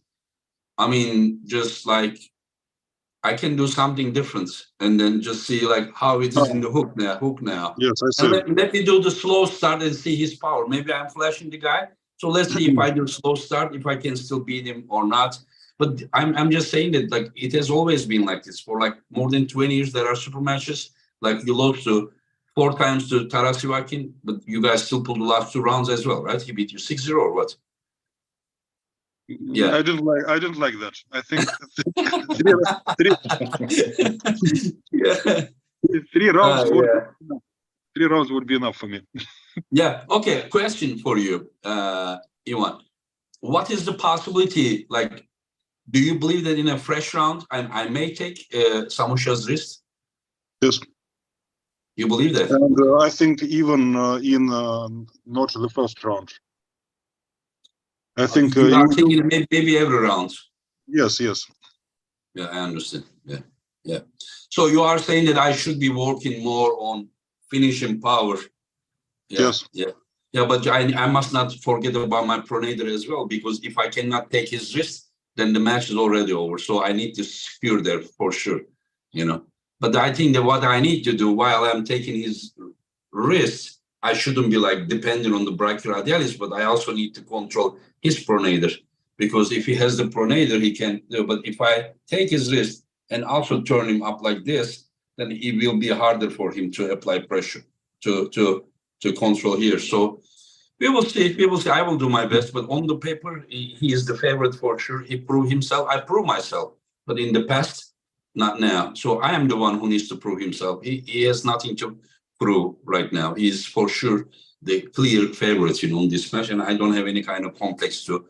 I mean, just like I can do something different, and then just see like how it is in the hook now. yes, I And see. let me do the slow start and see his power. Maybe I'm flashing the guy. So let's see if I do slow start, if I can still beat him or not. But I'm just saying that like it has always been like this for like more than 20 years. There are super matches. Like you lost to 4 times to Taras Ivakin, but you guys still pulled the last 2 rounds as well, right? He beat you 6-0 or what? Yeah. I didn't like that. I think Yeah. three rounds would Yeah. 3 rounds would be enough for me. Yeah. Okay. Question for you, Ivan. What is the possibility? Like, do you believe that in a fresh round, I may take Samusha's wrist? Yes. You believe that? And I think even in not the first round. I think You are you taking it maybe every round. yes. Yeah, I understand. Yeah. So you are saying that I should be working more on finishing power. Yeah, Yes. yeah. But I must not forget about my pronator as well, because if I cannot take his wrist, then the match is already over. So I need to secure there for sure, you know. But I think that what I need to do while I'm taking his wrist, I shouldn't be like dependent on the brachioradialis, but I also need to control his pronator, because if he has the pronator, he can do. But if I take his wrist and also turn him up like this, then it will be harder for him to apply pressure to control here. So we will see. We will see. I will do my best, but on the paper, he is the favorite for sure. He proved himself. I prove myself, but in the past, not now. So I am the one who needs to prove himself. He has nothing to prove right now. He's for sure the clear favorite, in this match, and I don't have any kind of complex to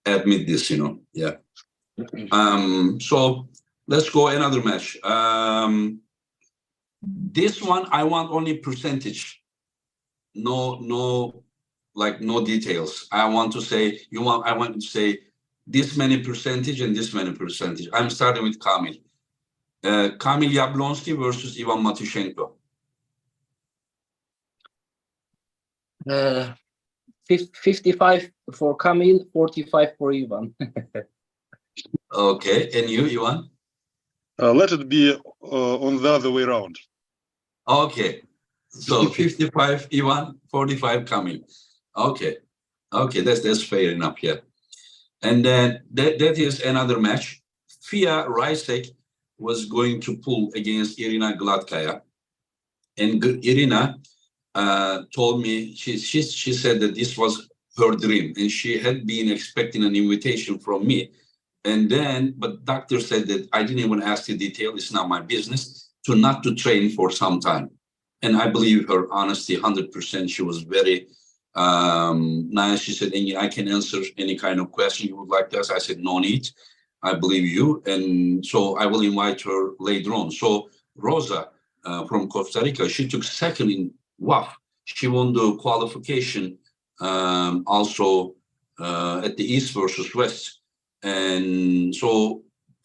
admit this, Yeah. So let's go another match. This one I want only percentage. No, like no details. I want to say I want to say this many percentage and this many percentage. I'm starting with Kamil. Kamil Jablonski versus Ivan Matyushenko. 55 for Kamil, 45 for Ivan. Okay, and you, Ivan? Let it be on the other way around. Okay, so 55 Ivan, 45 Kamil. Okay, that's fair enough. Yeah, and then that is another match. Fia Rysek was going to pull against Irina Gladkaya, and Irina told me she said that this was her dream, and she had been expecting an invitation from me. And then, but doctor said that I didn't even ask the detail. It's not my business not to train for some time. And I believe her honesty 100%. She was very nice. She said, I can answer any kind of question you would like to ask. I said, no need. I believe you. And so I will invite her later on. So Rosa from Costa Rica, she took second in WAF. She won the qualification also at the East versus West. And so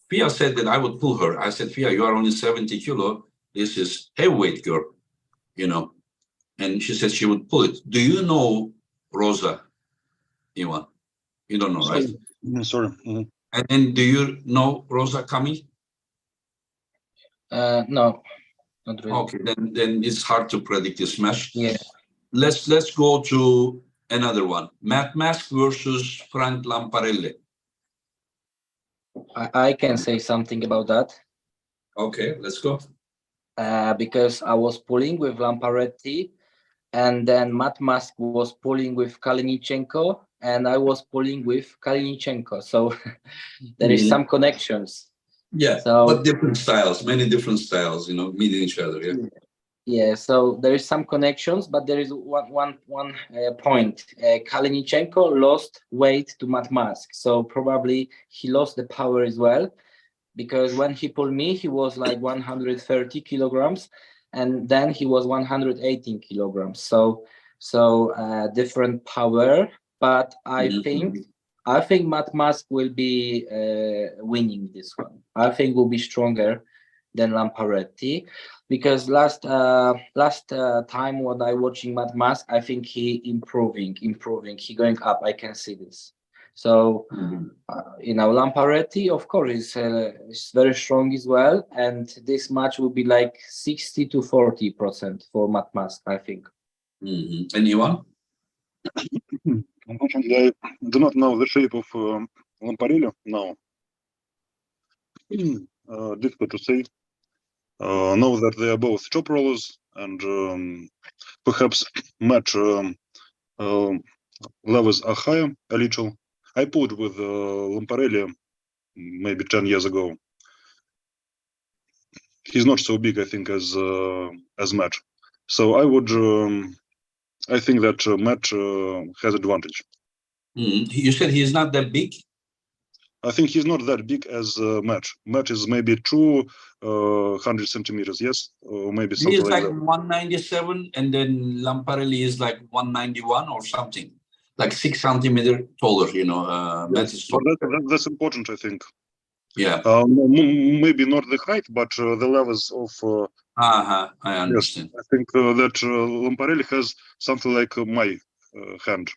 Fia said that I would pull her. I said, Fia, you are only 70 kilo. This is heavyweight girl, And she said she would pull it. Do you know Rosa, Ivan? You don't know, right? Sorry. Mm-hmm. And do you know Rosa Kamil? No, not really. Okay, then it's hard to predict this match. Yeah. Let's go to another one. Matt Mask versus Frank Lamparelli. I can say something about that. Okay, let's go. Because I was pulling with Lamparetti, and then Matt Mask was pulling with Kalinichenko, and I was pulling with Kalinichenko. So there is some connections. Yeah, so, but different styles, many different styles, meeting each other. Yeah. Yeah, so there is some connections, but there is one point. Kalinichenko lost weight to Matt Mask, so probably he lost the power as well, because when he pulled me, he was like 130 kilograms, and then he was 118 kilograms. So different power, but I think Matt Mask will be winning this one. I think will be stronger than Lamparetti. because last time when I watching Matt Mask, I think he improving, he going up. I can see this. So Lamparetti, of course, is very strong as well, and this match will be like 60 to 40% for Matt Mask, I think. Anyone? Unfortunately, I do not know the shape of Lamparelli now. Difficult to say. Know that they are both top rollers, and perhaps match levels are higher a little. I pulled with Lamparelli maybe 10 years ago. He's not so big, I think, as Matt. So I think that Matt has advantage. You said he's not that big? I think he's not that big as Matt. Matt is maybe 200 centimeters, yes, or maybe something He's like like that. 197, and then Lamparelli is like 191 or something, like 6 centimeters taller. Matt is taller. That's important, I think. Yeah. Maybe not the height, but the levels of. I understand. Yes, I think that Lamparelli has something like my hand,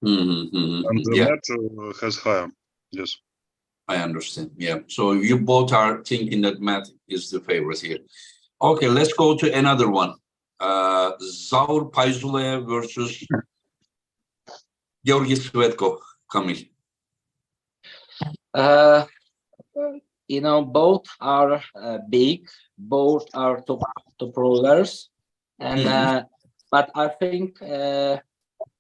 and Yeah, Matt has higher. Yes. I understand. Yeah. So you both are thinking that Matt is the favorite here. Okay, let's go to another one. Zaur Paizulaev versus Georgi Svetko. Kamil. Both are big, both are top rollers, and but I think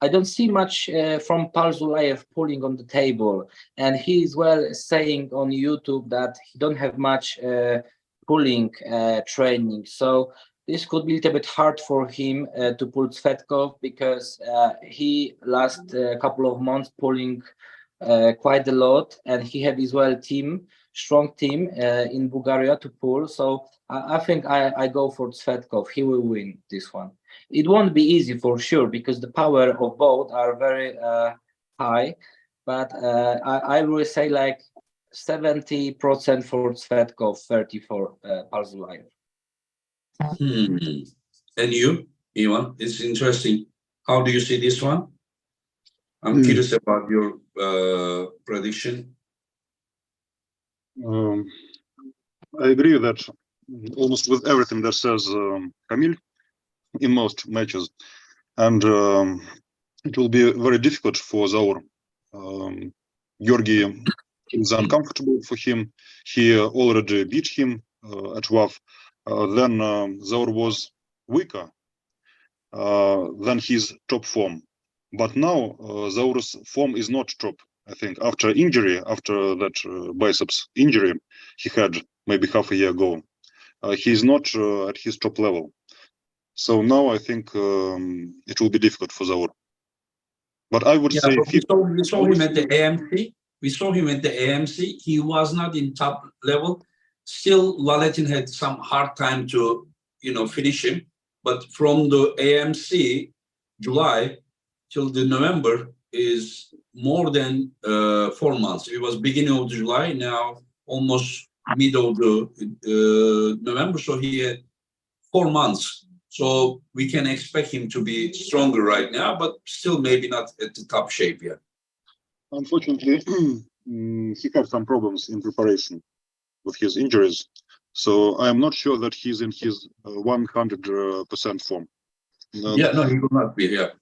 I don't see much from Paizulaev pulling on the table, and he is well saying on YouTube that he don't have much pulling training, so this could be a little bit hard for him to pull Svetkov, because he last couple of months pulling quite a lot, and he had as well strong team in Bulgaria to pull. So I think I go for Svetkov. He will win this one. It won't be easy for sure, because the power of both are very high, but I will say like 70% for Svetkov, 30% for Paizulaev. And you, Ivan? It's interesting. How do you see this one? I'm curious about your prediction. I agree that almost with everything that says Kamil in most matches, and it will be very difficult for Zaur. Georgi is uncomfortable for him. He already beat him at WAF. Then Zaur was weaker than his top form. But now Zaur's form is not top. I think after that biceps injury he had maybe half a year ago, he's not at his top level. So now I think it will be difficult for Zaur. But I would say we saw him at the AMC. We saw him at the AMC. He was not in top level. Still, Valetin had some hard time to, finish him. But from the AMC, July till the November is more than 4 months. It was beginning of July, now almost mid of the November. So he had 4 months. So we can expect him to be stronger right now, but still maybe not at the top shape yet. Unfortunately, he had some problems in preparation with his injuries. So I'm not sure that he's in his 100% form. He will not be here.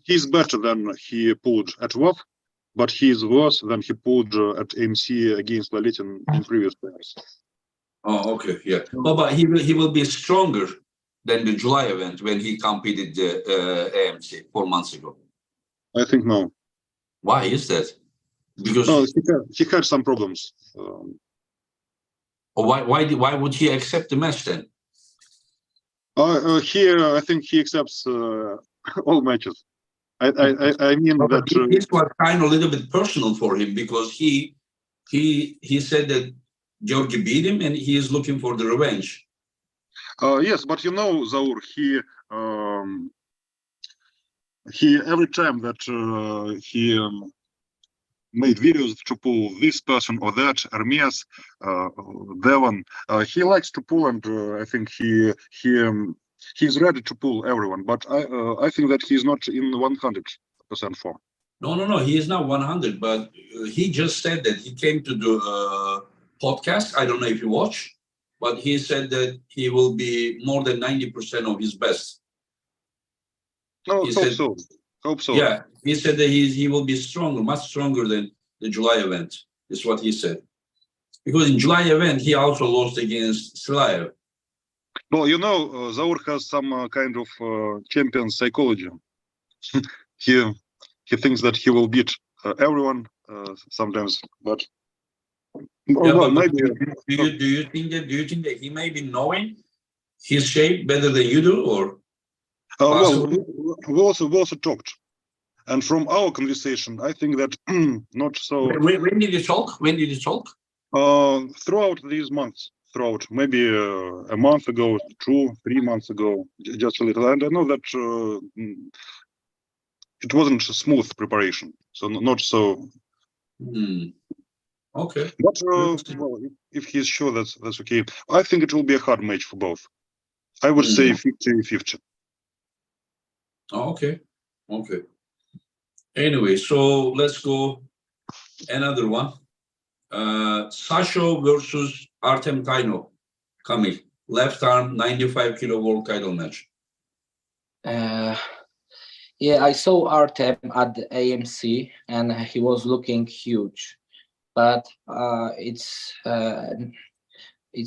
He's better than he pulled at WAF, but he's worse than he pulled at AMC against Valetin in previous players. Oh, okay, yeah. But he will be stronger than the July event when he competed the AMC 4 months ago. I think no. Why is that? Because he had some problems. Why would he accept the match then? Here, I think he accepts all matches. I mean that this was kind of a little bit personal for him, because he said that Georgi beat him and he is looking for the revenge. Yes, but Zaur, he every time that he made videos to pull this person or that, Hermes, Devon. He likes to pull, and I think he's ready to pull everyone. But I think that he's not in 100% form. No. He is not 100, but he just said that he came to do a podcast. I don't know if you watch, but he said that he will be more than 90% of his best. No, He hope said- so. Hope so. Yeah, he said that he will be stronger, much stronger than the July event. Is what he said. Because in July event, he also lost against Slayev. Well, you know, Zaur has some kind of champion psychology. He thinks that he will beat everyone sometimes, but Yeah, well, but maybe. do you think that he may be knowing his shape better than you do, or? Well, we also talked, and from our conversation, I think that not so. When did you talk? When did you talk? Throughout these months, maybe a month ago, 2-3 months ago, just a little. And I know that it wasn't a smooth preparation, so not so. Okay. But well, if he's sure, that's okay. I think it will be a hard match for both. I would say 50-50. Oh, okay. Anyway, so let's go another one. Sasho versus Artem Tainov. Kamil, left arm, 95 kilo world title match. Yeah, I saw Artem at the AMC, and he was looking huge. But it's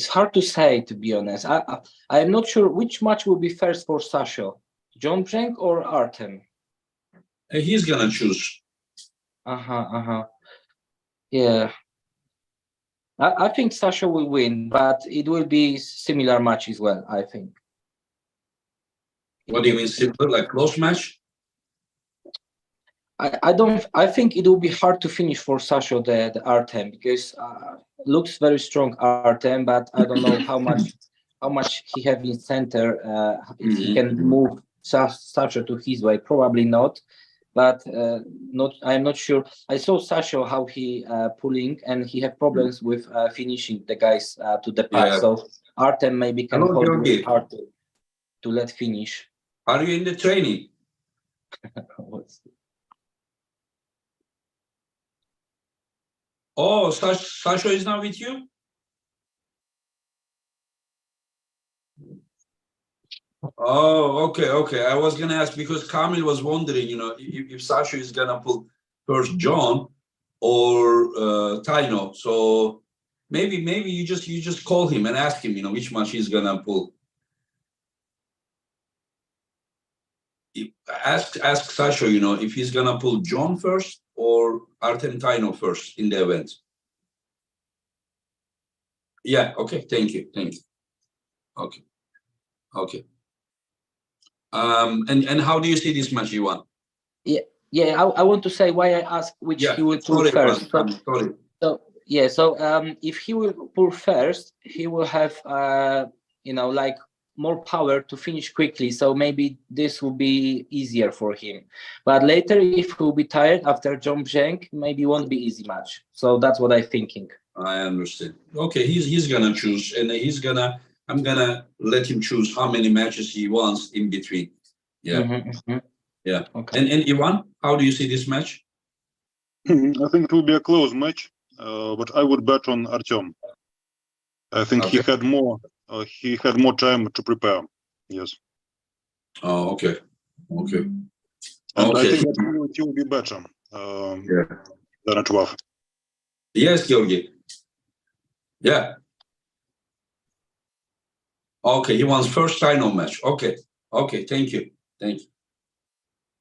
hard to say, to be honest. I'm not sure which match will be first for Sasho, Jablonski or Artem. He's gonna choose. Yeah. I think Sasha will win, but it will be similar match as well, I think. What do you mean similar, like close match? I think it will be hard to finish for Sasha the Artem, because looks very strong Artem, but I don't know how much he have in center. If he can move Sasha to his way, probably not. But I'm not sure. I saw Sasha how he pulling, and he had problems with finishing the guys to the pass. Yeah. So Artem maybe can Hello, hold Georgi. it hard to let finish. Are you in the training? Oh, Sasha is now with you? Oh, okay. I was gonna ask because Kamil was wondering, if Sasha is gonna pull first John or Taino. So maybe you just call him and ask him, which match he's gonna pull. Ask Sasha, if he's gonna pull John first or Artem Taino first in the event. Yeah. Okay. Thank you. Okay. And how do you see this match, Ivan? Yeah. I want to say why I asked which he will pull first. Sorry. So if he will pull first, he will have like more power to finish quickly. So maybe this will be easier for him. But later, if he will be tired after Jablonski, maybe it won't be easy match. So that's what I'm thinking. I understand. Okay, he's gonna choose, and I'm gonna let him choose how many matches he wants in between. Yeah. Yeah. Okay. And Ivan, how do you see this match? I think it will be a close match, but I would bet on Artem. I think he had more time to prepare. Yes. Oh, okay. And I think that he will be better than at 12. Yes, Georgi. Yeah. Okay, he wants first final match. Okay. Thank you.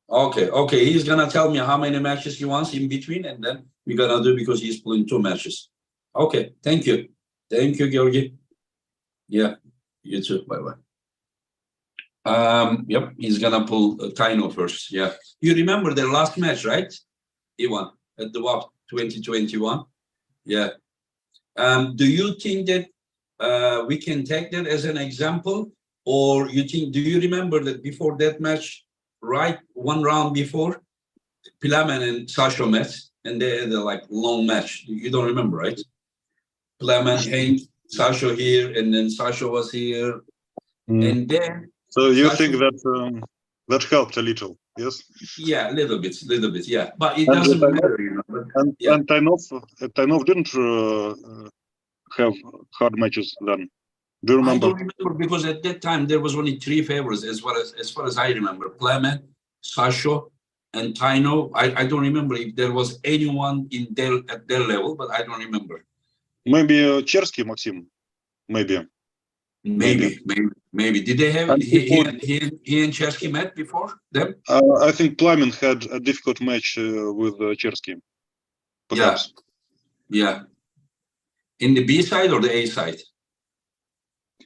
Okay. He's gonna tell me how many matches he wants in between, and then we're gonna do because he's pulling 2 matches. Okay. Thank you, Georgi. Yeah. You too. Bye. Yep. He's gonna pull Taino first. Yeah. You remember their last match, right, Ivan, at the WAP 2021? Yeah. Do you think that we can take that as an example, or do you remember that before that match, right, one round before, Pilamen and Sasha met, and they had a like long match. You don't remember, right? Clement, Hank, Sasha here, and then Sasha was here, and then. So you Sasha, think that that helped a little, yes? Yeah, a little bit, yeah. But it And doesn't Tainov- matter, you know. But, And, yeah. and Tainov didn't have hard matches then. Do you I remember? don't remember because at that time there was only 3 favorites as far as I remember. Clement, Sasha, and Taino. I don't remember if there was anyone at their level, but I don't remember. Maybe Chersky, Maxim. Maybe. Maybe. Did they have And he and Chesky met before them? I think Plamin had a difficult match with Chersky. Perhaps. Yeah. In the B side or the A side?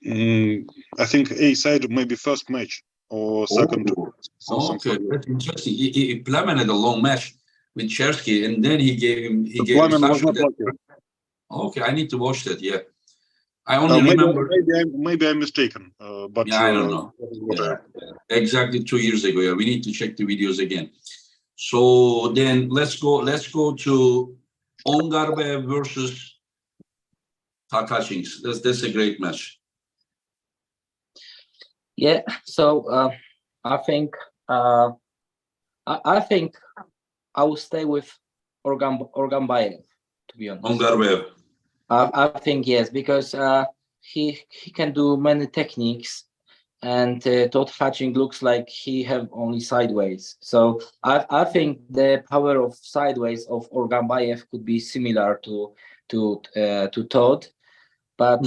I think A side, maybe first match or second. Okay, that's interesting. Plamin had a long match with Chersky, and then he gave him Plamin was not lucky. Okay, I need to watch that. Yeah, I only remember. Maybe I'm mistaken. But yeah, I don't know. Exactly 2 years ago. Yeah, we need to check the videos again. So then let's go to Ongarbe versus Takachings. That's a great match. Yeah. So I think I think I will stay with Organbayev, to be honest. Ongarbe. I think yes, because he can do many techniques, and Todd Hatching looks like he have only sideways. So I think the power of sideways of Organbayev could be similar to Todd, but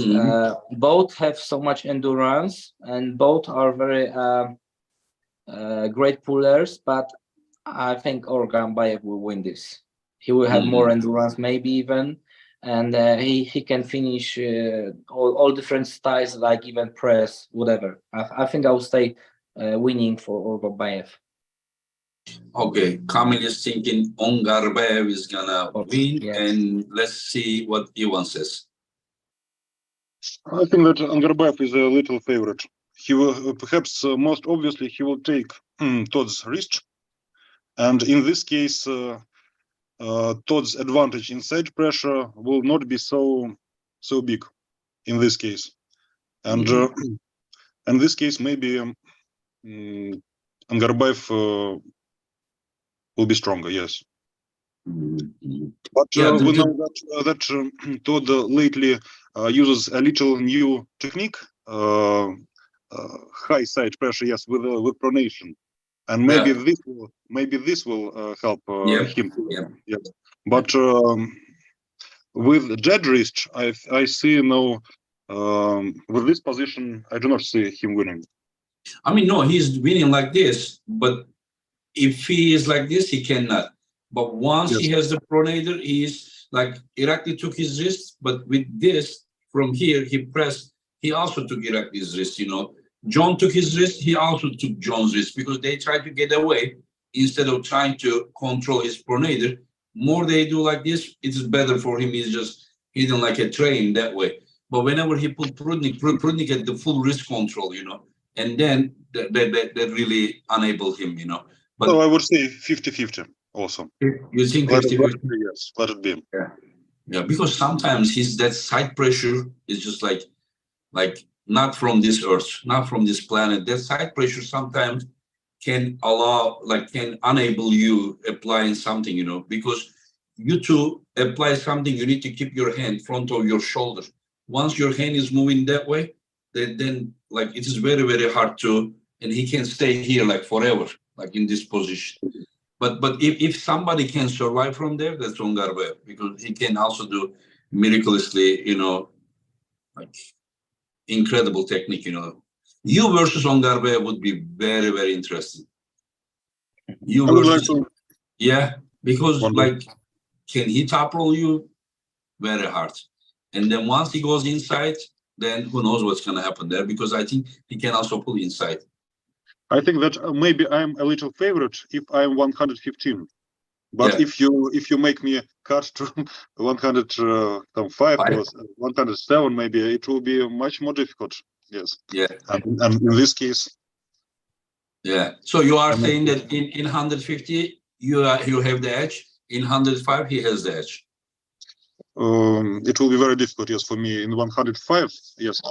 both have so much endurance, and both are very great pullers. But I think Organbayev will win this. He will have more endurance, maybe even. And he can finish all different styles, like even press, whatever. I think I will stay winning for Organbayev. Okay, Kamil is thinking Ongarbayev is gonna win, yes. and let's see what Ivan says. I think that Ongarbayev is a little favorite. He will perhaps most obviously he will take Todd's wrist, and in this case. Todd's advantage in side pressure will not be so big in this case, and in this case maybe Ongarbayev will be stronger. Yes, but we know that Todd lately uses a little new technique, high side pressure. Yes, with pronation. And maybe this will help him. Yes. But with dead wrist, I see no. With this position, I do not see him winning. I mean, no, he's winning like this. But if he is like this, he cannot. But once he has the pronator, he's like Irakli took his wrist. But with this from here, he pressed. He also took Irakli's wrist. You know. John took his wrist, he also took John's wrist because they tried to get away instead of trying to control his pronator. More they do like this, it's better for him. He's just hitting like a train that way. But whenever he put Prudnik had the full wrist control, you know, and then that really enabled him, you know. But so I would say 50-50 also. You think 50-50? Yes, let it be. Yeah, because sometimes that side pressure is just like not from this earth, not from this planet. That side pressure sometimes can enable you applying something, you know, because you to apply something, you need to keep your hand front of your shoulder. Once your hand is moving that way, then like it is very, very hard to, and he can stay here like forever, like in this position. But if somebody can survive from there, that's Ongarbayev, because he can also do miraculously, you know, like incredible technique, you know. You versus Ongarbayev would be very, very interesting. You versus, yeah, because like, can he top roll you? Very hard. And then once he goes inside, then who knows what's going to happen there? Because I think he can also pull inside. I think that maybe I'm a little favorite if I'm 115. But if you make me cut to 105 or 107, maybe it will be much more difficult. Yes. Yeah. And in this case. Yeah. So you are saying that in 150 you have the edge. in 105 he has the edge. It will be very difficult, yes, for me. In 105, yes,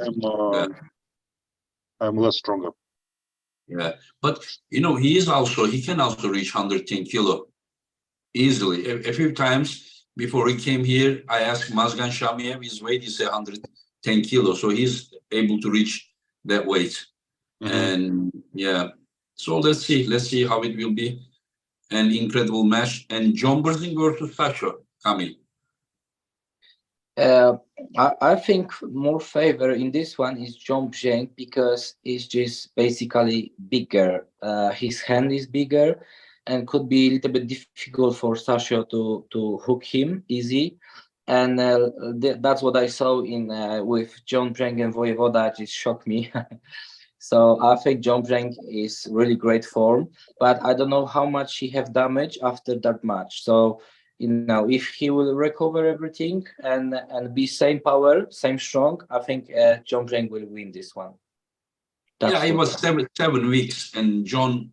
I'm less stronger. Yeah, but you know, he can also reach 110 kilo easily. A few times before he came here, I asked Mazgan Shamiev his weight, he said 110 kilos. So he's able to reach that weight. And yeah, so let's see how it will be. An incredible match. And John Brzezinski versus Sasha, Kamil. I think more favor in this one is John Brzezinski because he's just basically bigger. His hand is bigger and could be a little bit difficult for Sasha to hook him easy. And that's what I saw in with John Brzezinski and Vojevoda. Just shocked me. So I think John Brzezinski is really great form, but I don't know how much he have damage after that match. So you know, if he will recover everything and be same power, same strong, I think John Brzezinski will win this one. Yeah, it was 7 weeks, and John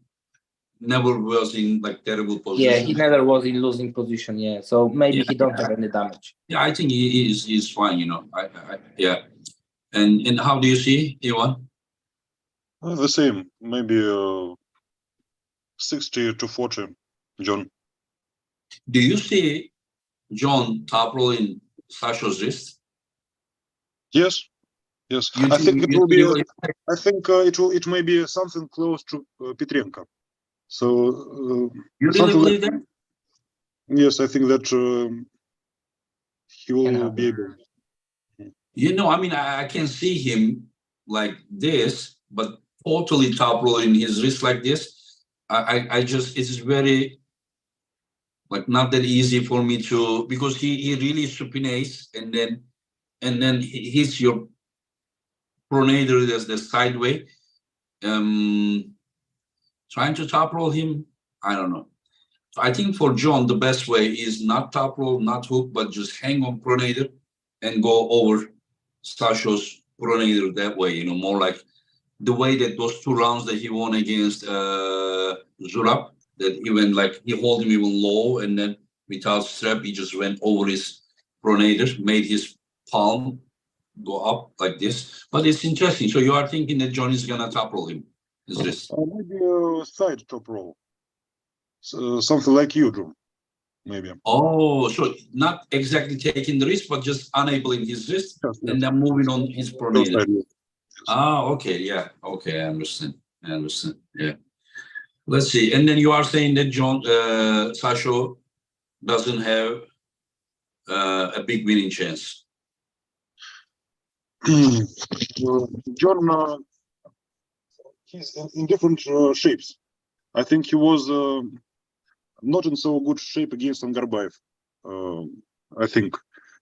never was in like terrible position. Yeah, he never was in losing position. Yeah, so maybe he don't have any damage. Yeah, I think he's fine. You know, yeah. And how do you see Ivan? The same, maybe 60 to 40, John. Do you see John top rolling Sasha's wrist? Yes. I think it will be. I think it may be something close to Petrenko. So you really believe that? Yes, I think that he will be able. You know, I mean, I can see him like this, but totally top rolling his wrist like this. I just, it's very like not that easy for me to, because he really supinates and then he hits your pronator as the sideway. Trying to top roll him, I don't know. So I think for John, the best way is not top roll, not hook, but just hang on pronator and go over Stasho's pronator that way, you know, more like the way that those 2 rounds that he won against Zurab, that he went like, he hold him even low and then without strap, he just went over his pronator, made his palm go up like this. But it's interesting. So you are thinking that John is gonna top roll him? Is this maybe a side top roll? So, something like you, Drew, maybe. Oh, so not exactly taking the wrist, but just enabling his wrist and then moving on his pronator. Yes. Ah, okay, yeah, okay, I understand. Yeah. Let's see. And then you are saying that John Sasha doesn't have a big winning chance. John, he's in different shapes. I think he was not in so good shape against Angarbayev, I think.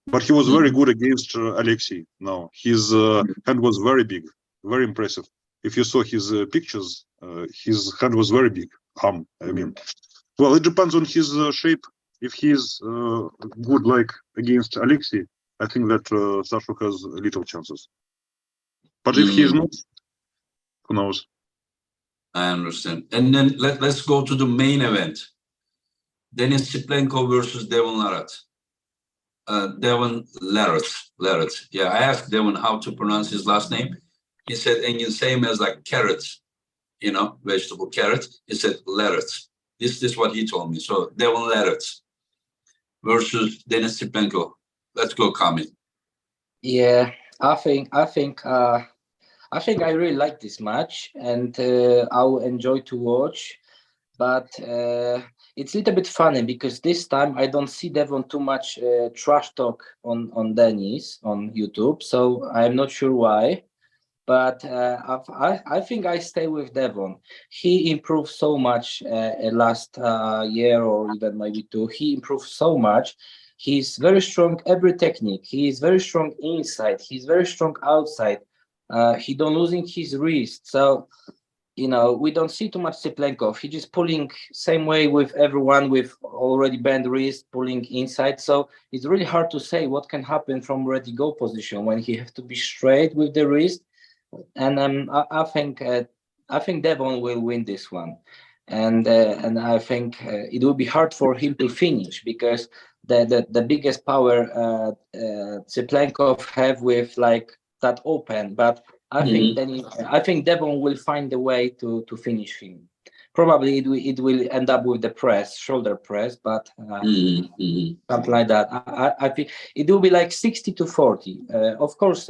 But he was very good against Alexei now. His hand was very big, very impressive. If you saw his pictures, his hand was very big. I mean. Well, it depends on his shape. If he's good like against Alexei, I think that Sasha has little chances. But if he's not, who knows? I understand. And then let's go to the main event. Denis Tsiplenko versus Devon Larratt. Devon Larratt. Yeah, I asked Devon how to pronounce his last name. He said, and the same as like carrots, you know, vegetable carrot. He said Larratt. This is what he told me. So Devon Larratt versus Denis Tsiplenko. Let's go, Kamil. Yeah, I think I really like this match, and I will enjoy to watch. But it's a little bit funny because this time I don't see Devon too much trash talk on Denis on YouTube, so I'm not sure why. But I think I stay with Devon. He improved so much last year or even maybe 2. He improved so much. He's very strong every technique. He is very strong inside. He's very strong outside. He don't losing his wrist. So, you know, we don't see too much Tsiplenko. He just pulling same way with everyone with already bent wrist, pulling inside. So it's really hard to say what can happen from ready go position when he have to be straight with the wrist. And I think Devon will win this one. and I think it will be hard for him to finish, because the biggest power Cyplenkov have with like that open, but I think Devon will find a way to finish him. Probably it will end up with the press, shoulder press, but something like that. I think it will be like 60-40. Of course,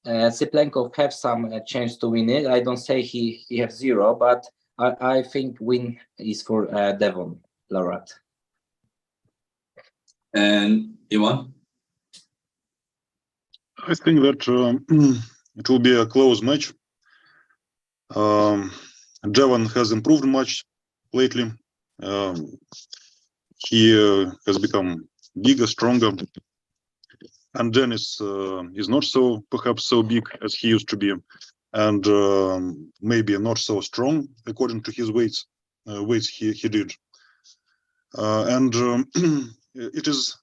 Cyplenkov have some chance to win it. I don't say he has zero, but I think win is for Devon Laurat. And Ivan? I think that it will be a close match. Devon has improved much lately. He has become bigger, stronger, and Dennis is not perhaps so big as he used to be, and maybe not so strong according to his weights he did. And it is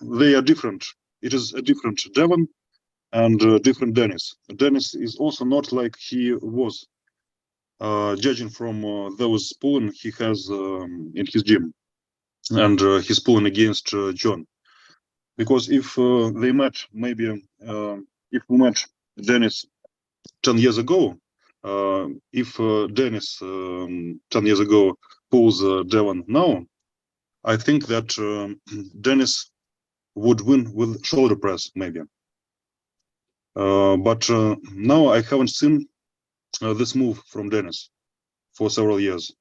they are different. It is a different Devon and different Dennis. Dennis is also not like he was. Judging from those pulling he has in his gym, and he's pulling against John. Because if they match, maybe if we match Dennis 10 years ago, if Dennis 10 years ago pulls Devon now, I think that Dennis would win with shoulder press, maybe. But now I haven't seen this move from Dennis for several years.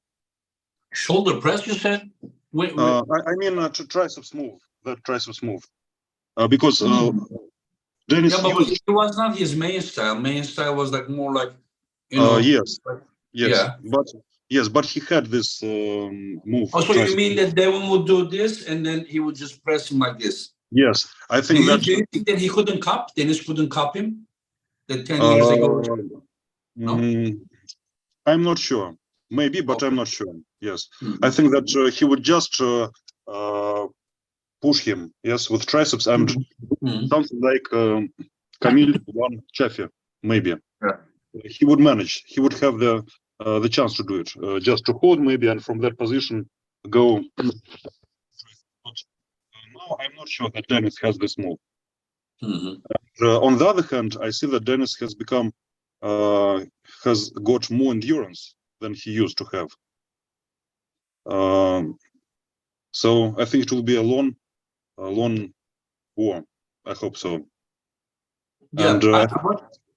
Shoulder press, you said? Wait. I mean triceps move. That triceps move. Because Dennis but it was not his main style. Main style was like more like, yes, yeah. But he had this move. Oh, so you mean that Devon would do this and then he would just press him like this? Yes, I think do you think that he couldn't cup? Dennis couldn't cup him? That 10 years ago? No? I'm not sure. Maybe, but I'm not sure. Yes, I think that he would just push him, yes, with triceps and something like Kamil won Chaffee, maybe. Yeah. He would manage. He would have the chance to do it, just to hold maybe, and from that position go. But now I'm not sure that Dennis has this move. On the other hand, I see that Dennis has become has got more endurance than he used to have. So I think it will be a long war. I hope so. Yeah. And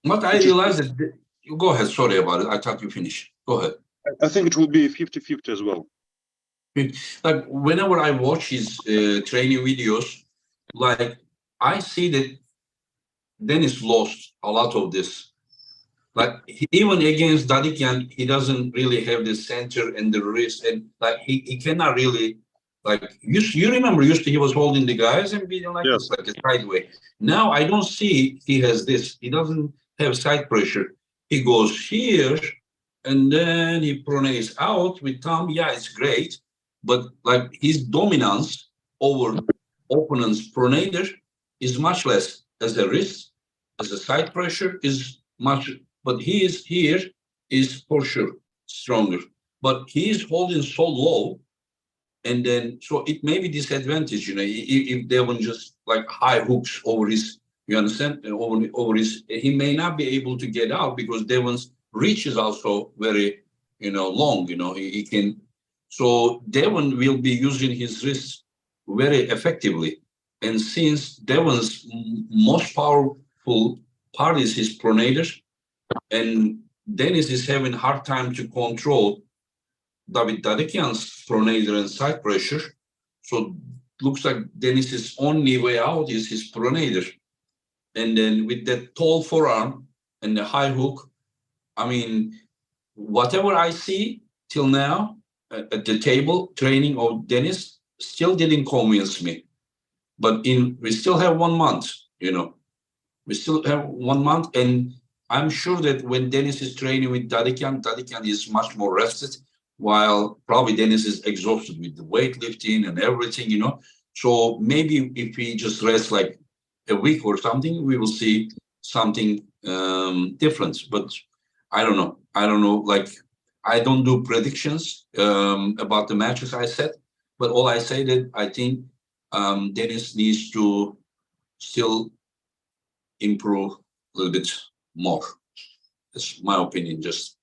what I realized is that, you go ahead. Sorry about it. I thought you finished. Go ahead. I think it will be 50-50 as well. Like whenever I watch his training videos, like I see that Dennis lost a lot of this. Like even against Dadikyan, he doesn't really have the center and the wrist, and like he cannot really, like you remember he was holding the guys and beating like this, like a sideway. Now I don't see he has this. He doesn't have side pressure. He goes here and then he pronates out with thumb. Yeah, it's great, but like his dominance over opponent's pronator is much less. As a wrist, as a side pressure is much. But he is here is for sure stronger. But he is holding so low, and then so it may be disadvantage, if Devon just like high hooks over his, you understand, over his, he may not be able to get out because Devon's reach is also very, long. He can. So Devon will be using his wrists very effectively, and since Devon's most powerful part is his pronator, and Dennis is having a hard time to control David Dadikyan's pronator and side pressure. So looks like Dennis's only way out is his pronator. And then with that tall forearm and the high hook, I mean, whatever I see till now at the table training of Dennis still didn't convince me. But we still have 1 month, we still have 1 month, and I'm sure that when Dennis is training with Dadikyan is much more rested, while probably Dennis is exhausted with the weightlifting and everything, So maybe if we just rest like a week or something, we will see something different. But I don't know. Like I don't do predictions about the matches I said, but all I say that I think Dennis needs to still improve a little bit more. That's my opinion. Just,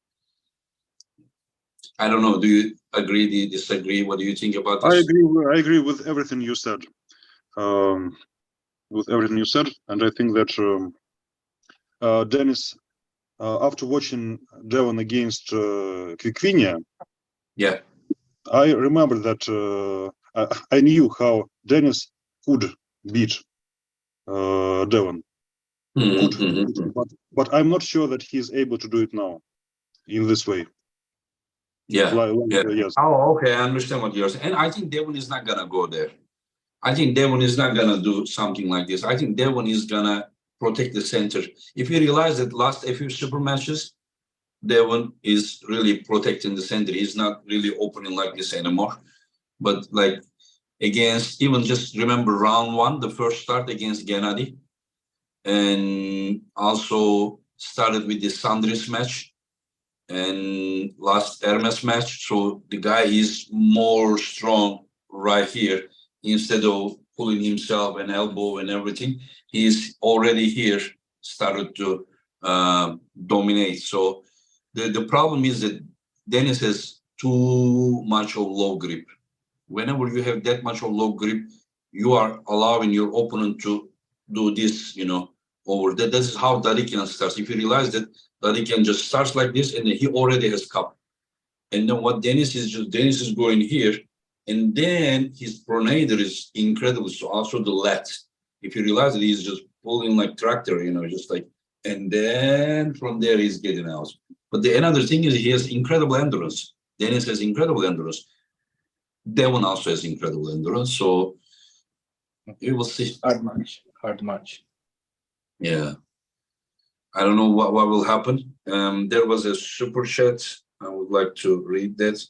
I don't know. Do you agree? Do you disagree? What do you think about this? I agree with everything you said. And I think that Dennis, after watching Devon against Kvikvinia, Yeah. I remember that I knew how Dennis could beat Devon. But I'm not sure that he's able to do it now in this way. Yeah. Yes. Oh, okay. I understand what you're saying. And I think Devon is not gonna go there. I think Devon is not gonna do something like this. I think Devon is gonna protect the center. If you realize that last few super matches, Devon is really protecting the center. He's not really opening like this anymore. But like against, even just remember round 1, the first start against Gennady, and also started with the Sandris match and last Hermes match. So the guy is more strong right here instead of pulling himself and elbow and everything. He's already here started to dominate. So the problem is that Dennis has too much of low grip. Whenever you have that much of low grip, you are allowing your opponent to do this, over there. This is how Darikian starts. If you realize that Darikian just starts like this and he already has cup. And then what Dennis is going here, and then his pronator is incredible. So also the lat. If you realize that he's just pulling like tractor, just like, and then from there he's getting out. But another thing is he has incredible endurance. Dennis has incredible endurance. Devon also has incredible endurance. So we will see. Hard match. Yeah. I don't know what will happen. There was a super chat. I would like to read that.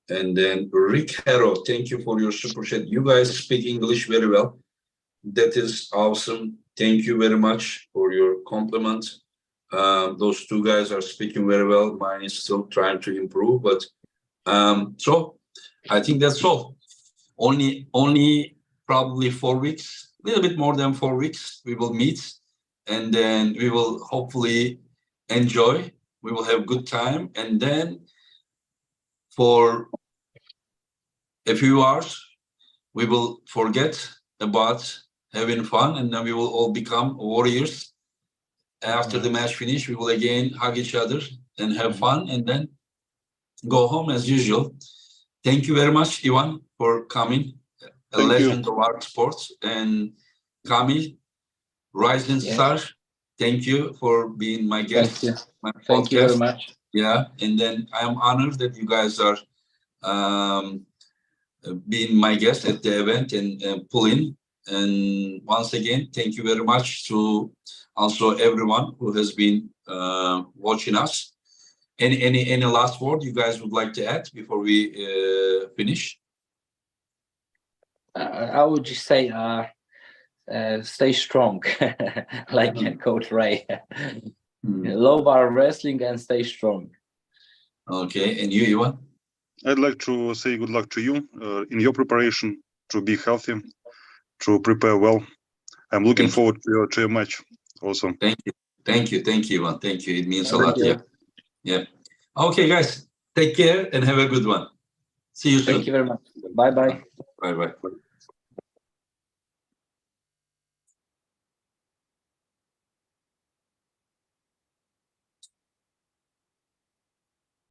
And then Rick Harrow, thank you for your super chat. You guys speak English very well. That is awesome. Thank you very much for your compliment. Those two guys are speaking very well. Mine is still trying to improve, but so I think that's all. Only probably 4 weeks, a little bit more than 4 weeks, we will meet, and then we will hopefully enjoy. We will have good time, and then for a few hours, we will forget about having fun, and then we will all become warriors. After the match finish, we will again hug each other and have fun, and then go home as usual. Thank you very much, Ivan, for coming. A legend of our sports. And Kamil, rising star, thank you for being my guest. Thank you very much. Yeah, and then I am honored that you guys are being my guest at the event and pulling. And once again, thank you very much to also everyone who has been watching us. Any last word you guys would like to add before we finish? I would just say stay strong, like Coach Ray. Love our wrestling and stay strong. Okay, and you, Ivan? I'd like to say good luck to you in your preparation, to be healthy, to prepare well. I'm looking forward to your match also. Thank you, Ivan. Thank you. It means a lot. Yeah. Okay, guys, take care and have a good one. See you soon. Thank you very much. Bye-bye. Bye-bye.